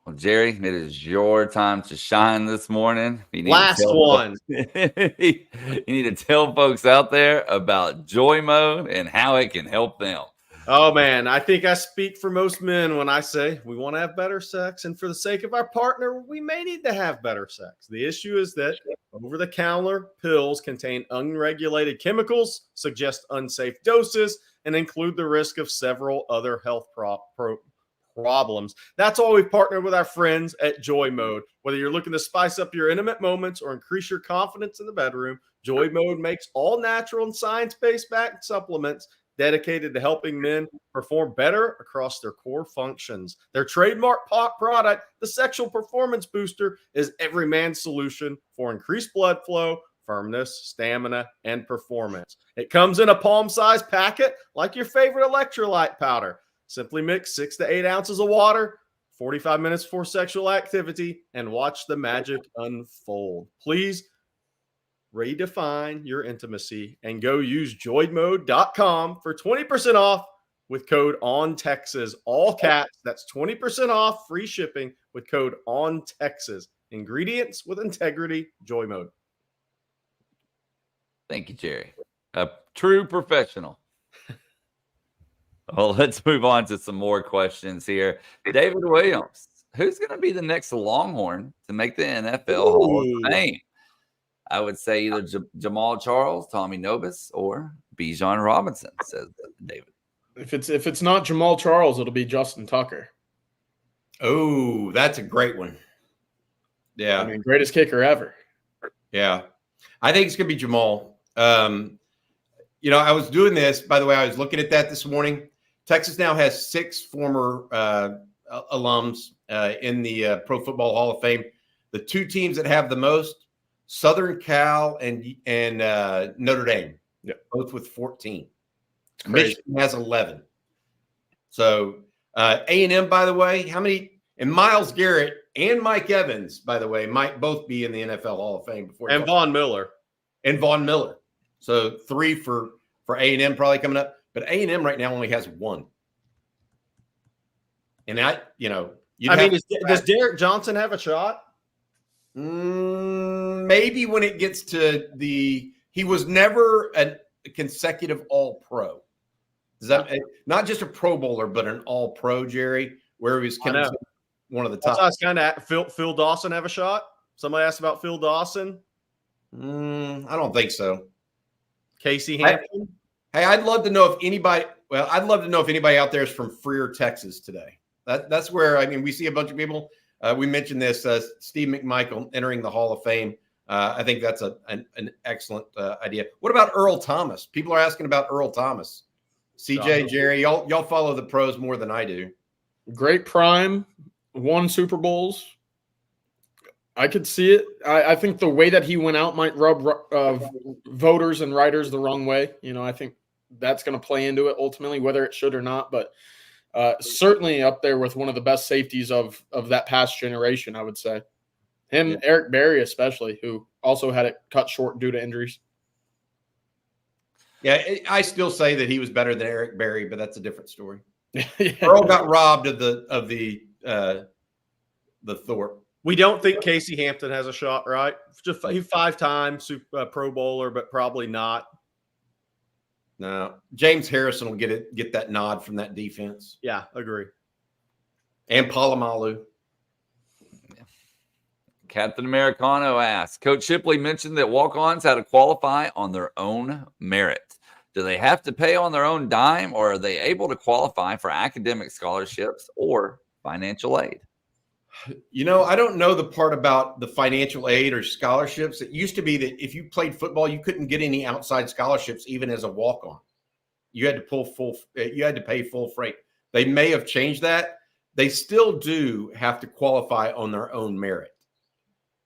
Speaker 1: Well, Gerry, it is your time to shine this morning.
Speaker 2: Last one.
Speaker 1: You need to tell folks out there about Joy Mode and how it can help them.
Speaker 2: Oh, man, I think I speak for most men when I say we want to have better sex. And for the sake of our partner, we may need to have better sex. The issue is that over-the-counter pills contain unregulated chemicals, suggest unsafe doses, and include the risk of several other health problems. That's why we've partnered with our friends at Joy Mode. Whether you're looking to spice up your intimate moments or increase your confidence in the bedroom, Joy Mode makes all natural and science-based backed supplements dedicated to helping men perform better across their core functions. Their trademark product, the Sexual Performance Booster, is every man's solution for increased blood flow, firmness, stamina, and performance. It comes in a palm-sized packet like your favorite electrolyte powder. Simply mix 6 to 8 ounces of water, 45 minutes before sexual activity, and watch the magic unfold. Please redefine your intimacy and go use joymode.com for 20% off with code ONTEXAS. All caps. That's 20% off, free shipping with code ONTEXAS. Ingredients with integrity, Joy Mode.
Speaker 1: Thank you, Gerry. A true professional. Well, let's move on to some more questions here. David Williams, who's going to be the next Longhorn to make the NFL Hall of Fame? I would say either Jamal Charles, Tommy Nobis, or Bijan Robinson, says David.
Speaker 4: If it's not Jamal Charles, it'll be Justin Tucker.
Speaker 3: Oh, that's a great one. Yeah.
Speaker 4: I mean, greatest kicker ever.
Speaker 3: Yeah. I think it's going to be Jamal. I was doing this, by the way, I was looking at that this morning. Texas now has 6 former alums in the Pro Football Hall of Fame. The 2 teams that have the most, Southern Cal and Notre Dame, both with 14. Michigan has 11. So A&M, by the way, how many? And Myles Garrett and Mike Evans, by the way, might both be in the NFL Hall of Fame before.
Speaker 2: And Von Miller.
Speaker 3: So 3 for A&M probably coming up. But A&M right now only has 1. And
Speaker 2: does Derek Johnson have a shot?
Speaker 3: Maybe when it gets to he was never a consecutive All-Pro. Is that not just a Pro Bowler, but an All-Pro, Gerry, where he was kind of one of the top?
Speaker 2: That's kind of Phil Dawson have a shot? Somebody asked about Phil Dawson.
Speaker 3: I don't think so.
Speaker 2: Casey Hampton.
Speaker 3: I'd love to know if anybody. Well, I'd love to know if anybody out there is from Freer, Texas today. That's where we see a bunch of people. We mentioned this, Steve McMichael entering the Hall of Fame. I think that's an excellent idea. What about Earl Thomas? People are asking about Earl Thomas. CJ, Gerry, y'all follow the pros more than I do.
Speaker 4: Great prime, 1 Super Bowls. I could see it. I think the way that he went out might rub voters and writers the wrong way. I think that's going to play into it ultimately, whether it should or not. But certainly up there with one of the best safeties of that past generation, I would say. Him, Eric Berry especially, who also had it cut short due to injuries.
Speaker 3: Yeah, I still say that he was better than Eric Berry, but that's a different story.
Speaker 4: Yeah.
Speaker 3: Earl got robbed of the Thorpe.
Speaker 2: We don't think Casey Hampton has a shot, right? Just he's 5-time Pro Bowler, but probably not.
Speaker 3: No, James Harrison will get that nod from that defense.
Speaker 2: Yeah, agree.
Speaker 3: And Palomalu.
Speaker 1: Captain Americano asks, Coach Shipley mentioned that walk-ons had to qualify on their own merit. Do they have to pay on their own dime, or are they able to qualify for academic scholarships or financial aid?
Speaker 3: You know, I don't know the part about the financial aid or scholarships. It used to be that if you played football, you couldn't get any outside scholarships, even as a walk-on. You had to pay full freight. They may have changed that. They still do have to qualify on their own merit.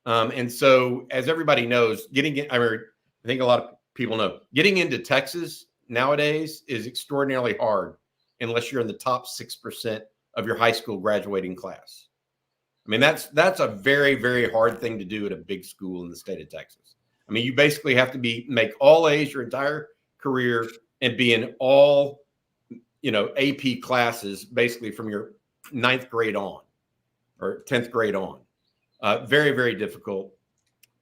Speaker 3: And so, as everybody knows, I think a lot of people know, getting into Texas nowadays is extraordinarily hard unless you're in the top 6% of your high school graduating class. I mean, that's a very, very hard thing to do at a big school in the state of Texas. I mean, you basically have to make all A's your entire career and be in all, AP classes basically from your 9th grade on or 10th grade on. Very, very difficult.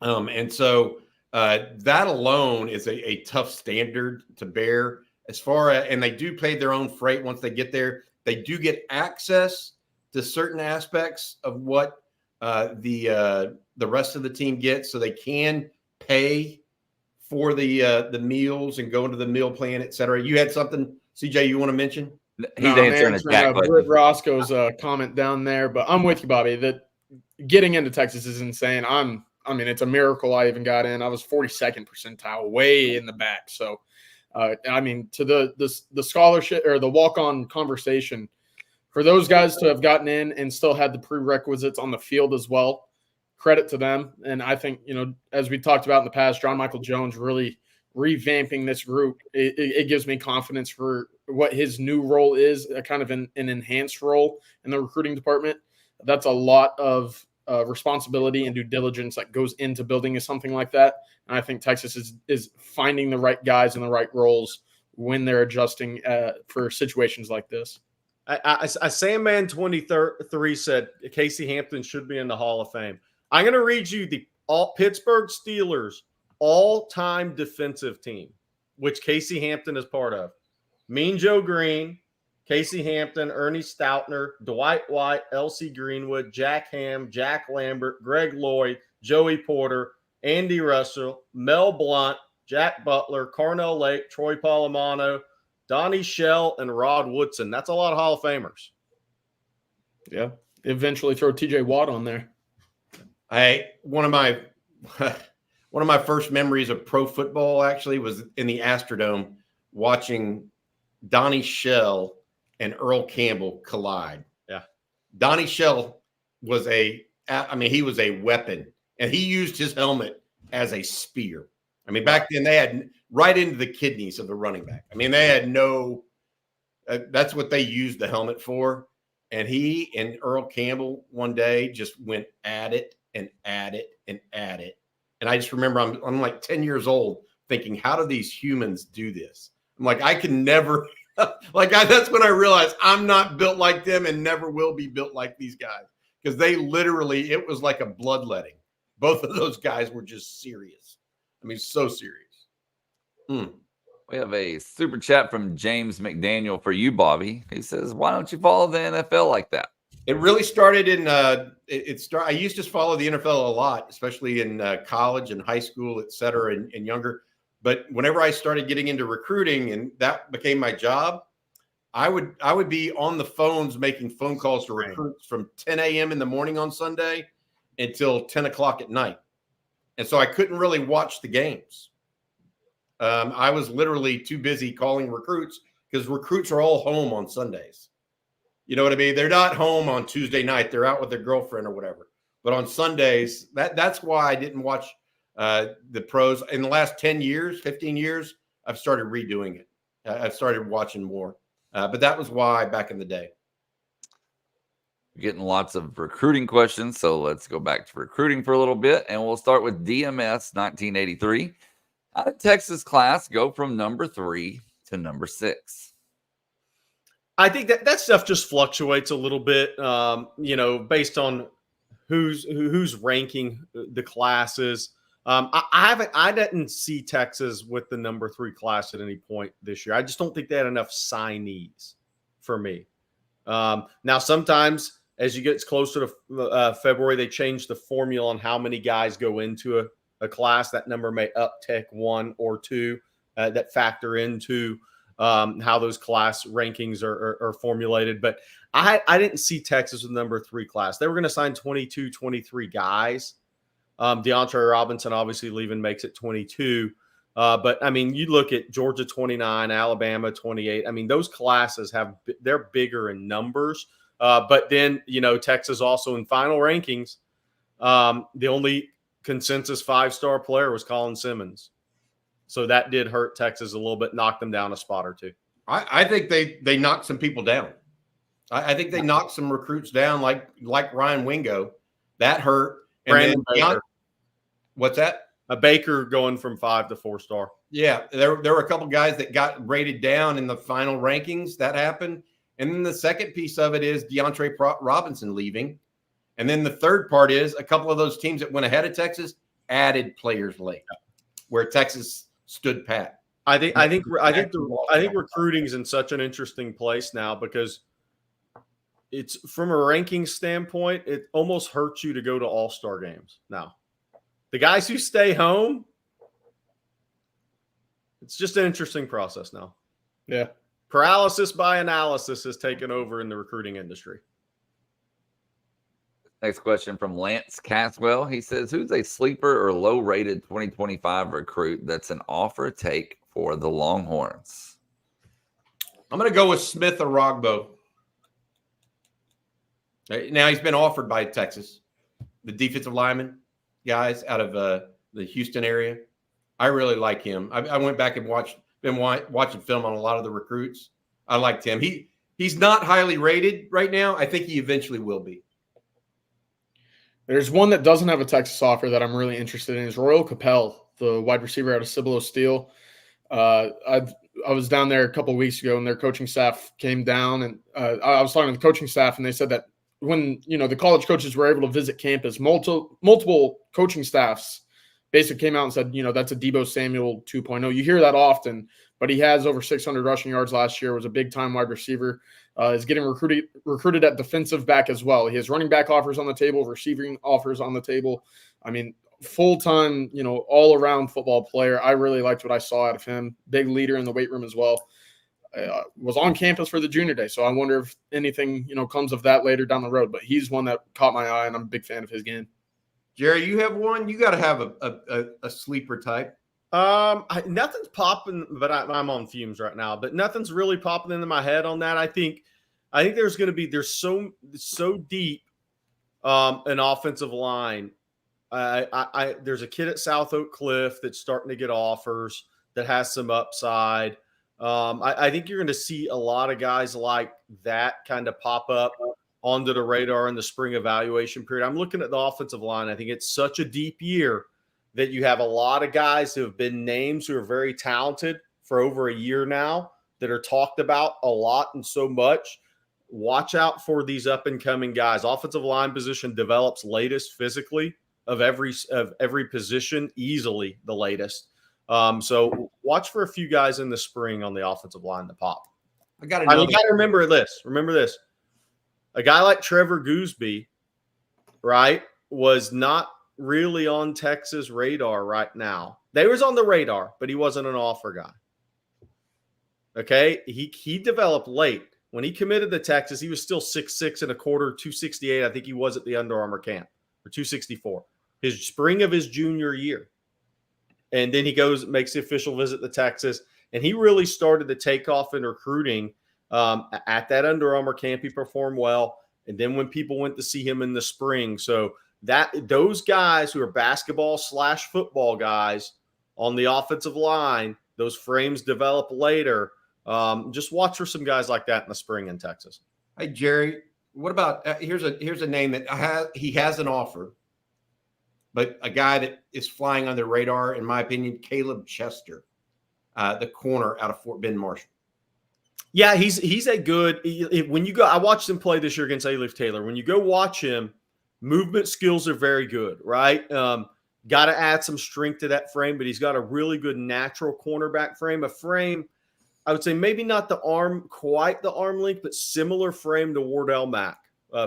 Speaker 3: And so that alone is a tough standard to bear and they do pay their own freight once they get there. They do get access to certain aspects of what the rest of the team gets, so they can pay for the meals and go into the meal plan, et cetera. You had something, CJ, you want to mention?
Speaker 1: He's answering a Jack question.
Speaker 4: Britt Roscoe's comment down there, but I'm with you, Bobby, that getting into Texas is insane. It's a miracle I even got in. I was 42nd percentile, way in the back. So, to the scholarship or the walk-on conversation, for those guys to have gotten in and still had the prerequisites on the field as well, credit to them. And I think, as we talked about in the past, John Michael Jones really revamping this group. It gives me confidence for what his new role is, a kind of an enhanced role in the recruiting department. That's a lot of responsibility and due diligence that goes into building something like that. And I think Texas is finding the right guys in the right roles when they're adjusting for situations like this.
Speaker 2: Sandman 23 said Casey Hampton should be in the Hall of Fame. I'm going to read you the Pittsburgh Steelers all-time defensive team, which Casey Hampton is part of. Mean Joe Green, Casey Hampton, Ernie Stoutner, Dwight White, L.C. Greenwood, Jack Ham, Jack Lambert, Greg Lloyd, Joey Porter, Andy Russell, Mel Blount, Jack Butler, Carnell Lake, Troy Polamalu, Donnie Shell, and Rod Woodson. That's a lot of Hall of Famers.
Speaker 4: Yeah. Eventually throw TJ Watt on there.
Speaker 3: One of my first memories of pro football actually was in the Astrodome watching Donnie Shell and Earl Campbell collide.
Speaker 2: Yeah.
Speaker 3: Donnie Shell was he was a weapon, and he used his helmet as a spear. I mean, back then they had right into the kidneys of the running back. I mean, they had that's what they used the helmet for. And he and Earl Campbell one day just went at it and at it and at it. And I just remember I'm like 10 years old thinking, how do these humans do this? I'm like, I can never that's when I realized I'm not built like them and never will be built like these guys. Because it was like a bloodletting. Both of those guys were just serious. I mean, so serious.
Speaker 1: We have a super chat from James McDaniel for you, Bobby. He says, why don't you follow the NFL like that?
Speaker 3: It really started I used to follow the NFL a lot, especially in college and high school, et cetera, and younger. But whenever I started getting into recruiting and that became my job, I would be on the phones making phone calls to recruits from 10 a.m. in the morning on Sunday until 10 o'clock at night. And so I couldn't really watch the games. I was literally too busy calling recruits because recruits are all home on Sundays. You know what I mean? They're not home on Tuesday night. They're out with their girlfriend or whatever. But on Sundays, that's why I didn't watch the pros. In the last 10 years, 15 years, I've started redoing it. I've started watching more. But that was why back in the day.
Speaker 1: Getting lots of recruiting questions, so let's go back to recruiting for a little bit, and we'll start with DMS 1983. How did Texas class go from number 3 to number 6?
Speaker 2: I think that stuff just fluctuates a little bit, based on who's ranking the classes. I didn't see Texas with the number 3 class at any point this year. I just don't think they had enough signees for me. Now, sometimes as you get closer to February, they change the formula on how many guys go into a class. That number may uptick 1 or 2 that factor into how those class rankings are formulated. But I didn't see Texas with number 3 class. They were going to sign 22, 23 guys. DeAndre Robinson obviously leaving makes it 22. But I mean, you look at Georgia 29, Alabama 28. I mean, those classes they're bigger in numbers. But then, Texas also in final rankings, the only consensus 5-star player was Colin Simmons. So that did hurt Texas a little bit, knocked them down a spot or 2.
Speaker 3: I think they knocked some people down. I think they knocked some recruits down, like Ryan Wingo. That hurt. And
Speaker 2: Brandon Baker.
Speaker 3: What's that?
Speaker 2: A Baker going from 5 to 4-star.
Speaker 3: Yeah, there were a couple guys that got rated down in the final rankings. That happened. And then the second piece of it is DeAndre Robinson leaving. And then the third part is a couple of those teams that went ahead of Texas added players late, where Texas stood pat.
Speaker 2: I think recruiting is in such an interesting place now because it's from a ranking standpoint, it almost hurts you to go to all-star games now. The guys who stay home, it's just an interesting process now.
Speaker 4: Yeah.
Speaker 2: Paralysis by analysis has taken over in the recruiting industry.
Speaker 1: Next question from Lance Caswell. He says, who's a sleeper or low-rated 2025 recruit that's an offer take for the Longhorns?
Speaker 3: I'm going to go with Smith Arogbo. Now, he's been offered by Texas, the defensive lineman guys out of the Houston area. I really like him. I went back and been watching film on a lot of the recruits. I liked him. He's not highly rated right now. I think he eventually will be.
Speaker 4: There's one that doesn't have a Texas offer that I'm really interested in is Royal Capel, the wide receiver out of Cibolo Steel. I was down there a couple of weeks ago, and their coaching staff came down, and I was talking to the coaching staff, and they said that when the college coaches were able to visit campus, multiple coaching staffs basically came out and said, that's a Deebo Samuel 2.0. You hear that often, but he has over 600 rushing yards last year, was a big-time wide receiver, is getting recruited at defensive back as well. He has running back offers on the table, receiving offers on the table. I mean, full-time, all-around football player. I really liked what I saw out of him. Big leader in the weight room as well. Was on campus for the junior day, so I wonder if anything, comes of that later down the road. But he's one that caught my eye, and I'm a big fan of his game.
Speaker 3: Gerry, you have one? You got to have a sleeper type.
Speaker 2: Nothing's popping, but I'm on fumes right now. But nothing's really popping into my head on that. I think there's going to be there's so deep an offensive line. There's a kid at South Oak Cliff that's starting to get offers that has some upside. I think you're going to see a lot of guys like that kind of pop up onto the radar in the spring evaluation period. I'm looking at the offensive line. I think it's such a deep year that you have a lot of guys who have been names who are very talented for over a year now that are talked about a lot and so much. Watch out for these up-and-coming guys. Offensive line position develops latest physically of every position, easily the latest. So watch for a few guys in the spring on the offensive line to pop.
Speaker 3: You got
Speaker 2: to remember this. Remember this. A guy like Trevor Gooseby, right, was not really on Texas radar right now. They was on the radar, but he wasn't an offer guy. Okay? He developed late. When he committed to Texas, he was still 6'6" and a quarter, 268. I think he was at the Under Armour camp, or 264. His spring of his junior year. And then he makes the official visit to Texas, and he really started to take off in recruiting at that Under Armour camp. He performed well, and then when people went to see him in the spring, so those guys who are basketball/football guys on the offensive line, those frames develop later. Just watch for some guys like that in the spring in Texas.
Speaker 3: Hey, Gerry, What about here's a name that he has an offer, but a guy that is flying on the radar, in my opinion, Caleb Chester, the corner out of Fort Bend Marshall.
Speaker 2: Yeah, he's a good. When you go, I watched him play this year against Alif Taylor. When you go watch him, movement skills are very good, right? Got to add some strength to that frame, but he's got a really good natural cornerback frame. A frame, I would say maybe not quite the arm length, but similar frame to Wardell Mack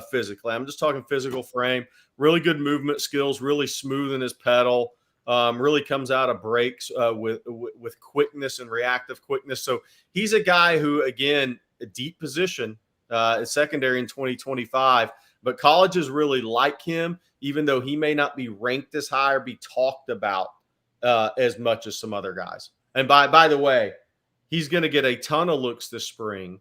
Speaker 2: physically. I'm just talking physical frame. Really good movement skills, really smooth in his pedal. Really comes out of breaks with quickness and reactive quickness. So he's a guy who, again, a deep position at secondary in 2025. But colleges really like him, even though he may not be ranked as high or be talked about as much as some other guys. And by the way, he's going to get a ton of looks this spring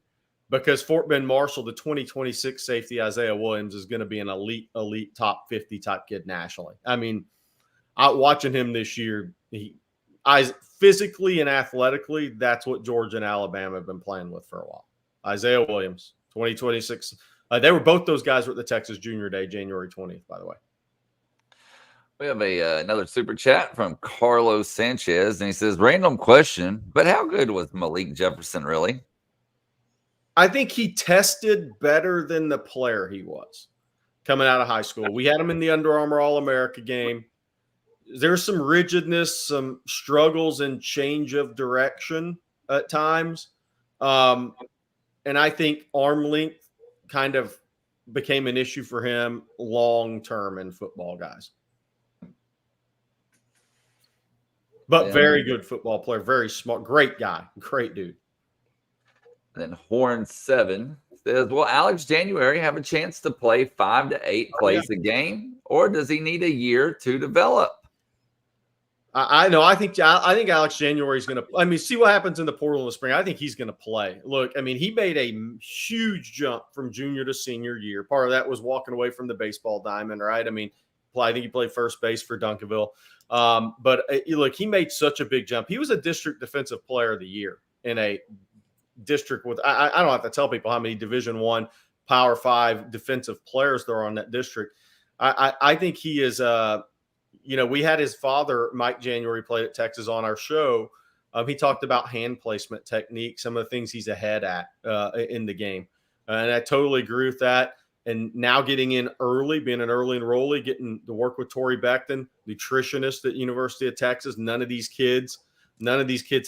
Speaker 2: because Fort Bend Marshall, the 2026 safety Isaiah Williams, is going to be an elite top 50 type kid nationally. I mean, watching him this year, physically and athletically, that's what Georgia and Alabama have been playing with for a while. Isaiah Williams, 2026. They were both those guys were at the Texas Junior Day, January 20th, by the way.
Speaker 1: We have another super chat from Carlos Sanchez, and he says, random question, but how good was Malik Jefferson really?
Speaker 2: I think he tested better than the player he was coming out of high school. We had him in the Under Armour All-America game. There's some rigidness, some struggles and change of direction at times. And I think arm length kind of became an issue for him long-term in football, guys. But very good football player, very smart, great guy, great dude.
Speaker 1: And then Horn 7 says, will Alex January have a chance to play 5 to 8 plays a game, or does he need a year to develop?
Speaker 2: I know. I think Alex January is going to. I mean, see what happens in the portal in the spring. I think he's going to play. Look, I mean, he made a huge jump from junior to senior year. Part of that was walking away from the baseball diamond, right? I mean, I think he played first base for Duncanville. But look, he made such a big jump. He was a district defensive player of the year in a district with. I don't have to tell people how many Division I, Power 5 defensive players there are on that district. I think he is. We had his father, Mike January, played at Texas on our show. He talked about hand placement technique, some of the things he's ahead at in the game. And I totally agree with that. And now getting in early, being an early enrollee, getting to work with Tori Becton, nutritionist at University of Texas. None of these kids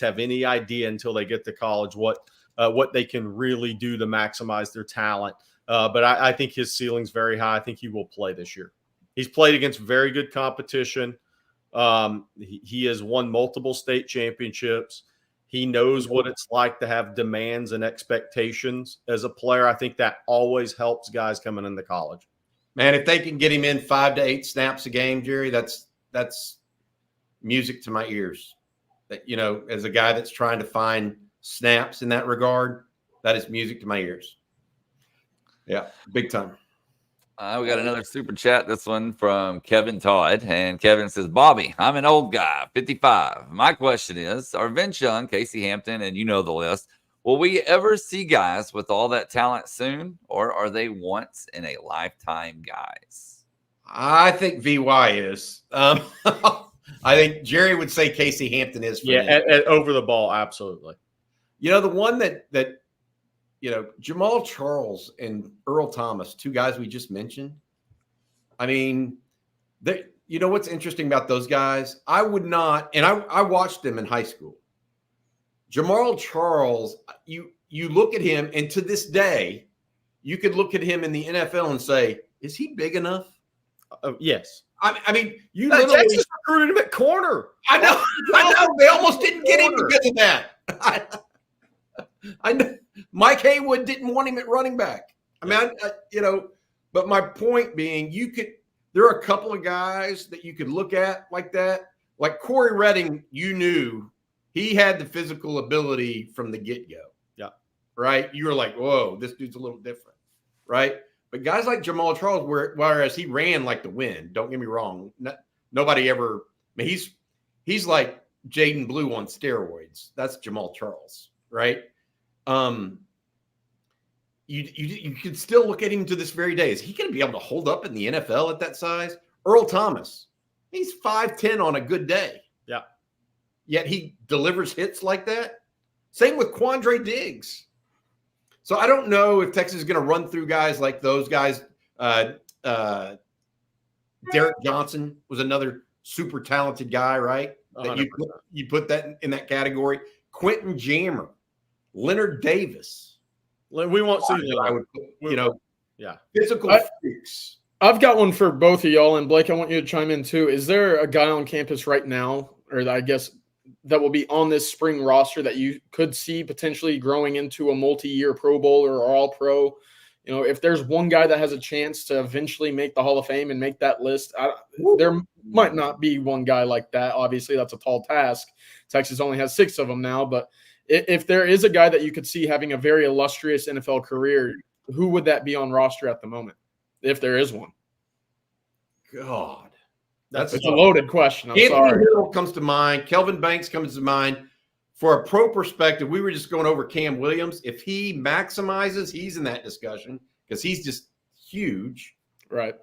Speaker 2: have any idea until they get to college what they can really do to maximize their talent. But I think his ceiling's very high. I think he will play this year. He's played against very good competition. He has won multiple state championships. He knows what it's like to have demands and expectations as a player. I think that always helps guys coming into college.
Speaker 3: Man, if they can get him in 5 to 8 snaps a game, Gerry, that's music to my ears. That, as a guy that's trying to find snaps in that regard, that is music to my ears. Yeah, big time.
Speaker 1: We got another super chat. This one from Kevin Todd. And Kevin says, Bobby, I'm an old guy, 55. My question is, are Vince Young, Casey Hampton, and you know the list, will we ever see guys with all that talent soon, or are they once in a lifetime guys?
Speaker 3: I think VY is. I think Gerry would say Casey Hampton is. For
Speaker 2: at over the ball, absolutely.
Speaker 3: The one that Jamal Charles and Earl Thomas, 2 guys we just mentioned. I mean, what's interesting about those guys? I would not, and I watched them in high school. Jamal Charles, you look at him, and to this day, you could look at him in the NFL and say, is he big enough?
Speaker 2: Yes.
Speaker 3: I mean,
Speaker 2: Texas recruited him at corner.
Speaker 3: I know. They almost didn't get him because of that. I know. Mike Haywood didn't want him at running back. I mean, but my point being, there are a couple of guys that you could look at like that. Like Corey Redding, you knew he had the physical ability from the get-go.
Speaker 2: Yeah.
Speaker 3: Right? You were like, whoa, this dude's a little different. Right? But guys like Jamal Charles, whereas he ran like the wind, don't get me wrong. Nobody ever, I mean, he's like Jaden Blue on steroids. That's Jamal Charles. Right? you could still look at him to this very day. Is he going to be able to hold up in the NFL at that size? Earl Thomas, he's 5'10" on a good day.
Speaker 2: Yeah.
Speaker 3: Yet he delivers hits like that. Same with Quandre Diggs. So I don't know if Texas is going to run through guys like those guys. Derek Johnson was another super talented guy, right? That you put that in that category. Quentin Jammer, Leonard Davis.
Speaker 2: We won't see that.
Speaker 3: I would put,
Speaker 2: yeah,
Speaker 3: physical freaks.
Speaker 4: I've got one for both of y'all, and Blake, I want you to chime in too. Is there a guy on campus right now, or I guess that will be on this spring roster that you could see potentially growing into a multi-year Pro Bowler or All-Pro? If there's one guy that has a chance to eventually make the Hall of Fame and make that list, there might not be one guy like that. Obviously, that's a tall task. Texas only has 6 of them now, but if there is a guy that you could see having a very illustrious NFL career, who would that be on roster at the moment, if there is one?
Speaker 3: God,
Speaker 4: it's a loaded question. I'm sorry.
Speaker 3: Hill comes to mind. Kelvin Banks comes to mind. For a pro perspective, we were just going over Cam Williams. If he maximizes, he's in that discussion because he's just huge.
Speaker 4: Right.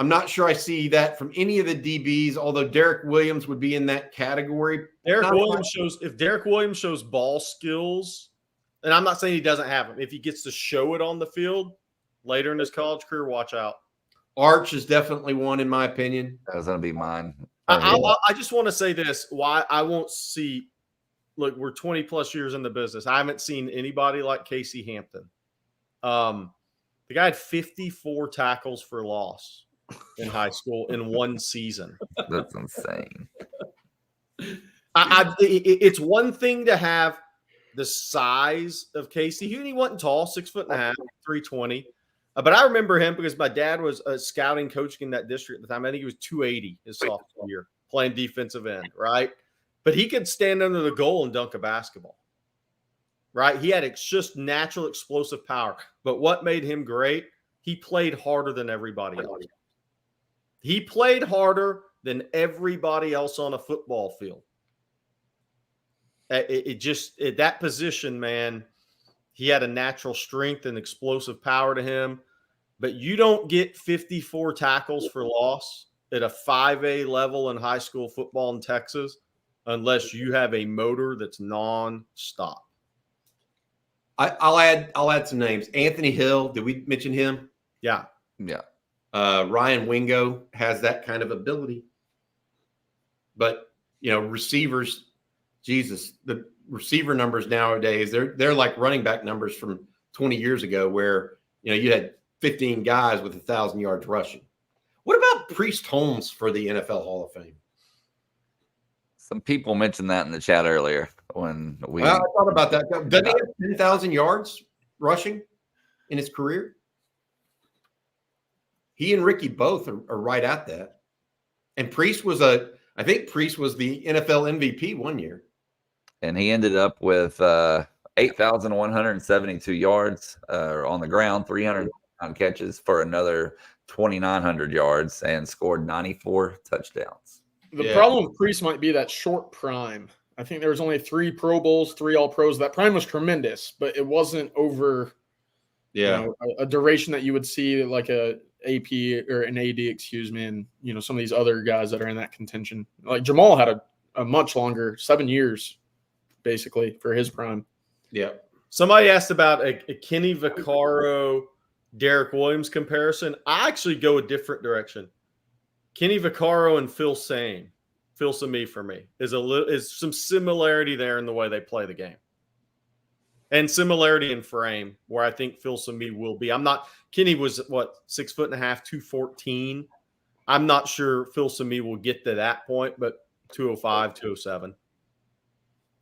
Speaker 3: I'm not sure I see that from any of the DBs, although Derek Williams would be in that category.
Speaker 2: If Derek Williams shows ball skills, and I'm not saying he doesn't have them, if he gets to show it on the field later in his college career, watch out.
Speaker 3: Arch is definitely one, in my opinion.
Speaker 1: That was going to be mine.
Speaker 2: I just want to say this. Why I won't see – look, we're 20-plus years in the business. I haven't seen anybody like Casey Hampton. The guy had 54 tackles for loss in high school in one season.
Speaker 1: That's insane.
Speaker 2: It's one thing to have the size of Casey. He wasn't tall, 6'5", 320. But I remember him because my dad was a scouting coach in that district at the time. I think he was 280 his sophomore year, playing defensive end, right? But he could stand under the goal and dunk a basketball, right? He had just natural explosive power. But what made him great, he played harder than everybody else. He played harder than everybody else on a football field. At that position, man, he had a natural strength and explosive power to him. But you don't get 54 tackles for loss at a 5A level in high school football in Texas unless you have a motor that's non-stop.
Speaker 3: I'll add some names. Anthony Hill, did we mention him?
Speaker 2: Yeah.
Speaker 3: Ryan Wingo has that kind of ability. But, receivers, Jesus, the receiver numbers nowadays, they're like running back numbers from 20 years ago where, you had 15 guys with 1,000 yards rushing. What about Priest Holmes for the NFL Hall of Fame?
Speaker 1: Some people mentioned that in the chat earlier when we.
Speaker 3: Well, I thought about that. Doesn't he have 10,000 yards rushing in his career? He and Ricky both are right at that. And Priest was I think Priest was the NFL MVP one year.
Speaker 1: And he ended up with 8,172 yards on the ground, 300 catches for another 2,900 yards, and scored 94 touchdowns.
Speaker 4: The problem with Priest might be that short prime. I think there was only 3 Pro Bowls, 3 All-Pros. That prime was tremendous, but it wasn't over a duration that you would see like a AP or an AD, and some of these other guys that are in that contention. Like Jamal had a much longer 7 years, basically, for his prime.
Speaker 3: Yeah.
Speaker 2: Somebody asked about a Kenny Vaccaro, Derek Williams comparison. I actually go a different direction. Kenny Vaccaro and Filsaime for me is some similarity there in the way they play the game, and similarity in frame where I think Filsaime will be. Kenny was 6'5", 214. I'm not sure Filsaime will get to that point, but 205, 207,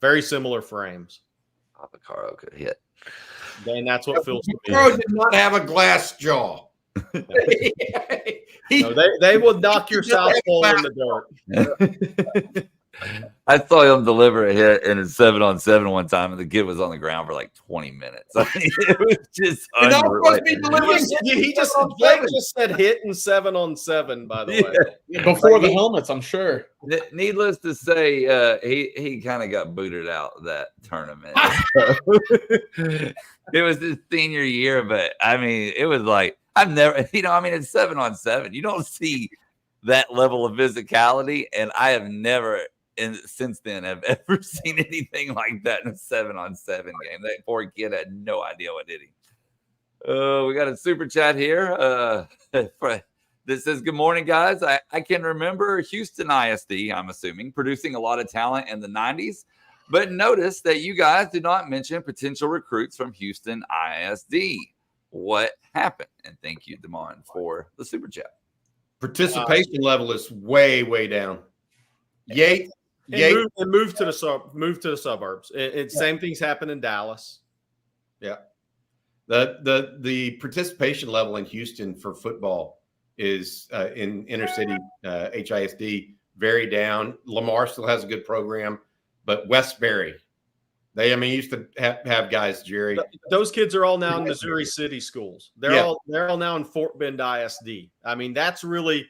Speaker 2: very similar frames.
Speaker 1: Vaccaro could hit.
Speaker 2: And that's what Filsaime
Speaker 3: did not have a glass jaw.
Speaker 2: No, they will knock your southpaw in the dirt.
Speaker 1: I saw him deliver a hit in a 7-on-7 one time, and the kid was on the ground for like 20 minutes. I mean, it was just
Speaker 3: You're not
Speaker 1: unreal.
Speaker 3: supposed to be delivering.
Speaker 2: Blake just said hit in 7-on-7, by the way.
Speaker 4: Yeah, before the helmets, I'm sure.
Speaker 1: Needless to say, he kind of got booted out of that tournament. It was his senior year, but I mean, it was like I've never, it's 7-on-7. You don't see that level of physicality, and I have never, since then, have ever seen anything like that in a 7-on-7 game. That poor kid had no idea what hit him. We got a super chat here. This says, good morning, guys. I can remember Houston ISD, I'm assuming, producing a lot of talent in the 90s, but notice that you guys did not mention potential recruits from Houston ISD. What happened? And thank you, Damon, for the super chat.
Speaker 3: Participation level is way, way down. Moved
Speaker 2: to the suburbs. Same things happen in Dallas.
Speaker 3: Yeah. The participation level in Houston for football is in inner city HISD very down. Lamar still has a good program, but Westbury, they used to have guys, Gerry.
Speaker 2: Those kids are all now in Missouri City schools. They're all now in Fort Bend ISD. I mean, that's really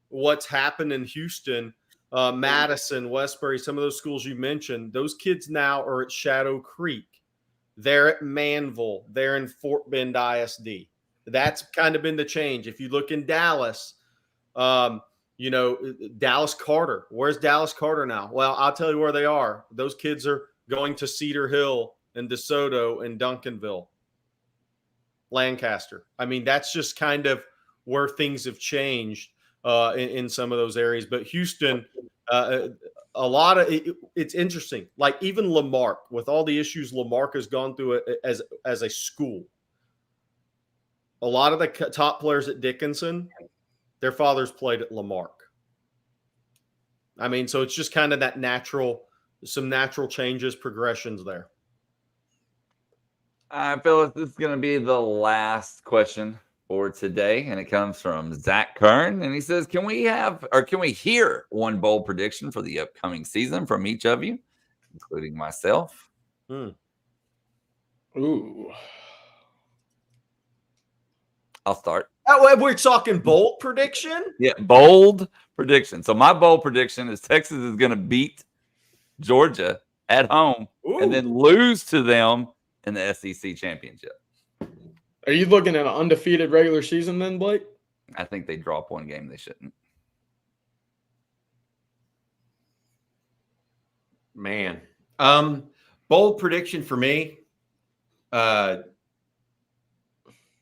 Speaker 2: what's happened in Houston. Madison, Westbury, some of those schools you mentioned, those kids now are at Shadow Creek. They're at Manville. They're in Fort Bend ISD. That's kind of been the change. If you look in Dallas, Dallas Carter. Where's Dallas Carter now? Well, I'll tell you where they are. Those kids are going to Cedar Hill and DeSoto and Duncanville, Lancaster. I mean, that's just kind of where things have changed in some of those areas. But Houston, a lot of it's interesting. Like even Lamarck, with all the issues Lamarck has gone through as a school. A lot of the top players at Dickinson, their fathers played at Lamarck. I mean, so it's just kind of that some natural changes, progressions there.
Speaker 1: I feel like this is going to be the last question for today, and it comes from Zach Kern, and he says, can we hear one bold prediction for the upcoming season from each of you, including myself?
Speaker 4: Ooh.
Speaker 1: I'll start.
Speaker 2: Oh, we're talking bold prediction?
Speaker 1: Yeah, bold prediction. So my bold prediction is Texas is going to beat Georgia at home and then lose to them in the SEC championship.
Speaker 4: Are you looking at an undefeated regular season then, Blake?
Speaker 1: I think they drop one game they shouldn't.
Speaker 3: Man. Bold prediction for me. I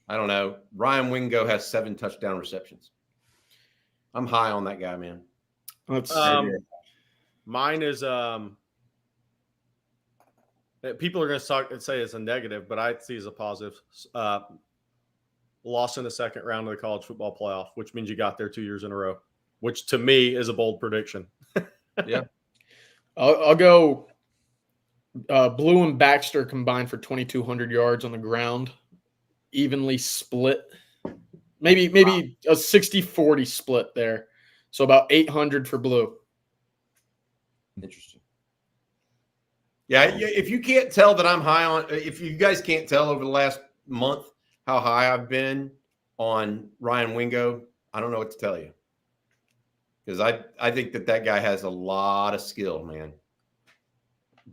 Speaker 3: don't know. Ryan Wingo has 7 touchdown receptions. I'm high on that guy, man.
Speaker 2: Mine is people are going to say it's a negative, but I see it as a positive. Loss in the second round of the college football playoff, which means you got there 2 years in a row, which to me is a bold prediction.
Speaker 3: Yeah.
Speaker 4: I'll go Blue and Baxter combined for 2,200 yards on the ground, evenly split. Maybe a 60-40 split there. So about 800 for Blue.
Speaker 3: Interesting. Yeah, if you can't tell that I'm high on, if you guys can't tell over the last month how high I've been on Ryan Wingo, I don't know what to tell you. Because I think that guy has a lot of skill, man.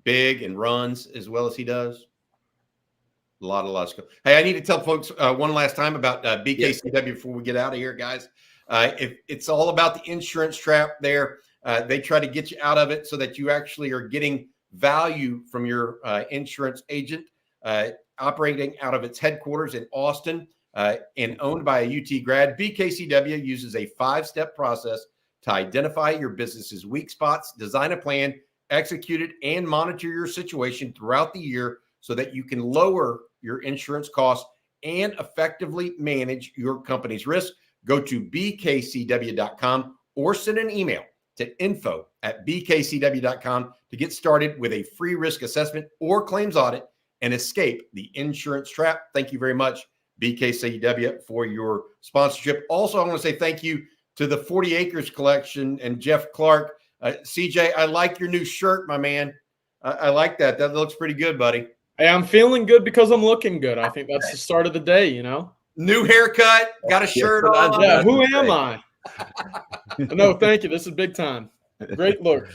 Speaker 3: Big and runs as well as he does. A lot of skill. Hey, I need to tell folks one last time about BKCW before we get out of here, guys. If it's all about the insurance trap there. They try to get you out of it so that you actually are getting value from your insurance agent operating out of its headquarters in Austin and owned by a UT grad. BKCW uses a 5-step process to identify your business's weak spots, design a plan, execute it, and monitor your situation throughout the year so that you can lower your insurance costs and effectively manage your company's risk. Go to bkcw.com or send an email to info@bkcw.com to get started with a free risk assessment or claims audit and escape the insurance trap. Thank you very much, BKCW, for your sponsorship. Also, I want to say thank you to the 40 Acres Collection and Jeff Clark. CJ, I like your new shirt, my man. I like that. That looks pretty good, buddy.
Speaker 4: Hey, I'm feeling good because I'm looking good. I think that's the start of the day, you know?
Speaker 3: New haircut, got a shirt on.
Speaker 4: Yeah, who am I? No, thank you. This is big time. Great look.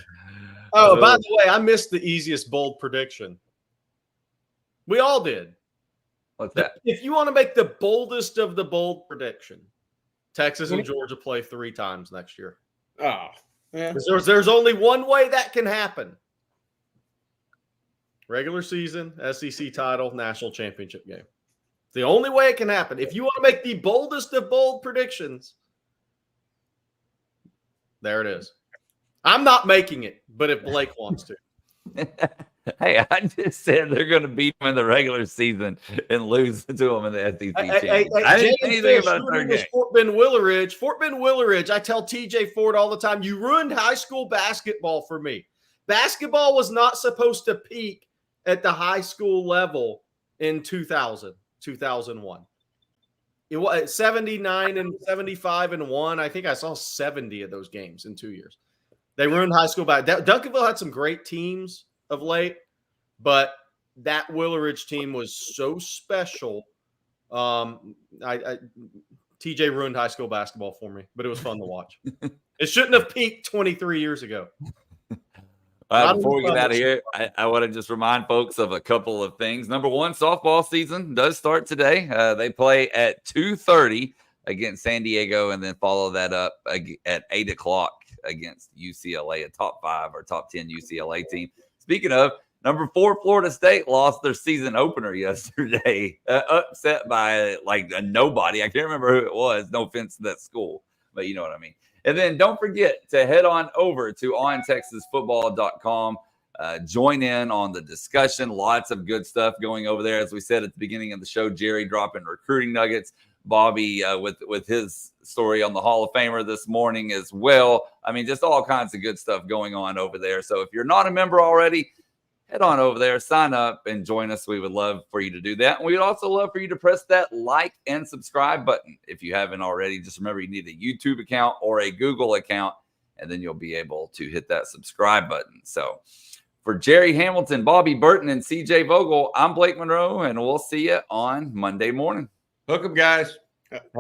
Speaker 2: Oh, by the way, I missed the easiest bold prediction. We all did.
Speaker 1: What's that?
Speaker 2: If you want to make the boldest of the bold prediction, Texas and Georgia play 3 times next year.
Speaker 4: Oh, yeah.
Speaker 2: There's only one way that can happen. Regular season, SEC title, national championship game. It's the only way it can happen. If you want to make the boldest of bold predictions, there it is. I'm not making it, but if Blake wants to.
Speaker 1: Hey, I just said they're going to beat them in the regular season and lose to them in the SEC championship. I didn't say anything about third game.
Speaker 2: Fort Bend Willeridge. Fort Bend Willeridge. I tell TJ Ford all the time, you ruined high school basketball for me. Basketball was not supposed to peak at the high school level in 2000, 2001. It was 79 and 75 and 1. I think I saw 70 of those games in 2 years. They ruined high school basketball. Duncanville had some great teams of late, but that Willeridge team was so special. TJ ruined high school basketball for me, but it was fun to watch. It shouldn't have peaked 23 years ago.
Speaker 1: Before we get out of here, I want to just remind folks of a couple of things. Number one, softball season does start today. They play at 2:30 against San Diego, and then follow that up at 8 o'clock against UCLA, a top 5 or top 10 UCLA team. Speaking of, number 4, Florida State lost their season opener yesterday, upset by like a nobody. I can't remember who it was. No offense to that school, but you know what I mean. And then don't forget to head on over to ontexasfootball.com. Join in on the discussion. Lots of good stuff going over there. As we said at the beginning of the show, Gerry dropping recruiting nuggets. Bobby with his story on the Hall of Famer this morning as well. I mean, just all kinds of good stuff going on over there. So if you're not a member already, head on over there, sign up, and join us. We would love for you to do that. And we'd also love for you to press that like and subscribe button. If you haven't already, just remember you need a YouTube account or a Google account, and then you'll be able to hit that subscribe button. So for Gerry Hamilton, Bobby Burton, and CJ Vogel, I'm Blake Monroe, and we'll see you on Monday morning.
Speaker 3: Hook 'em, guys.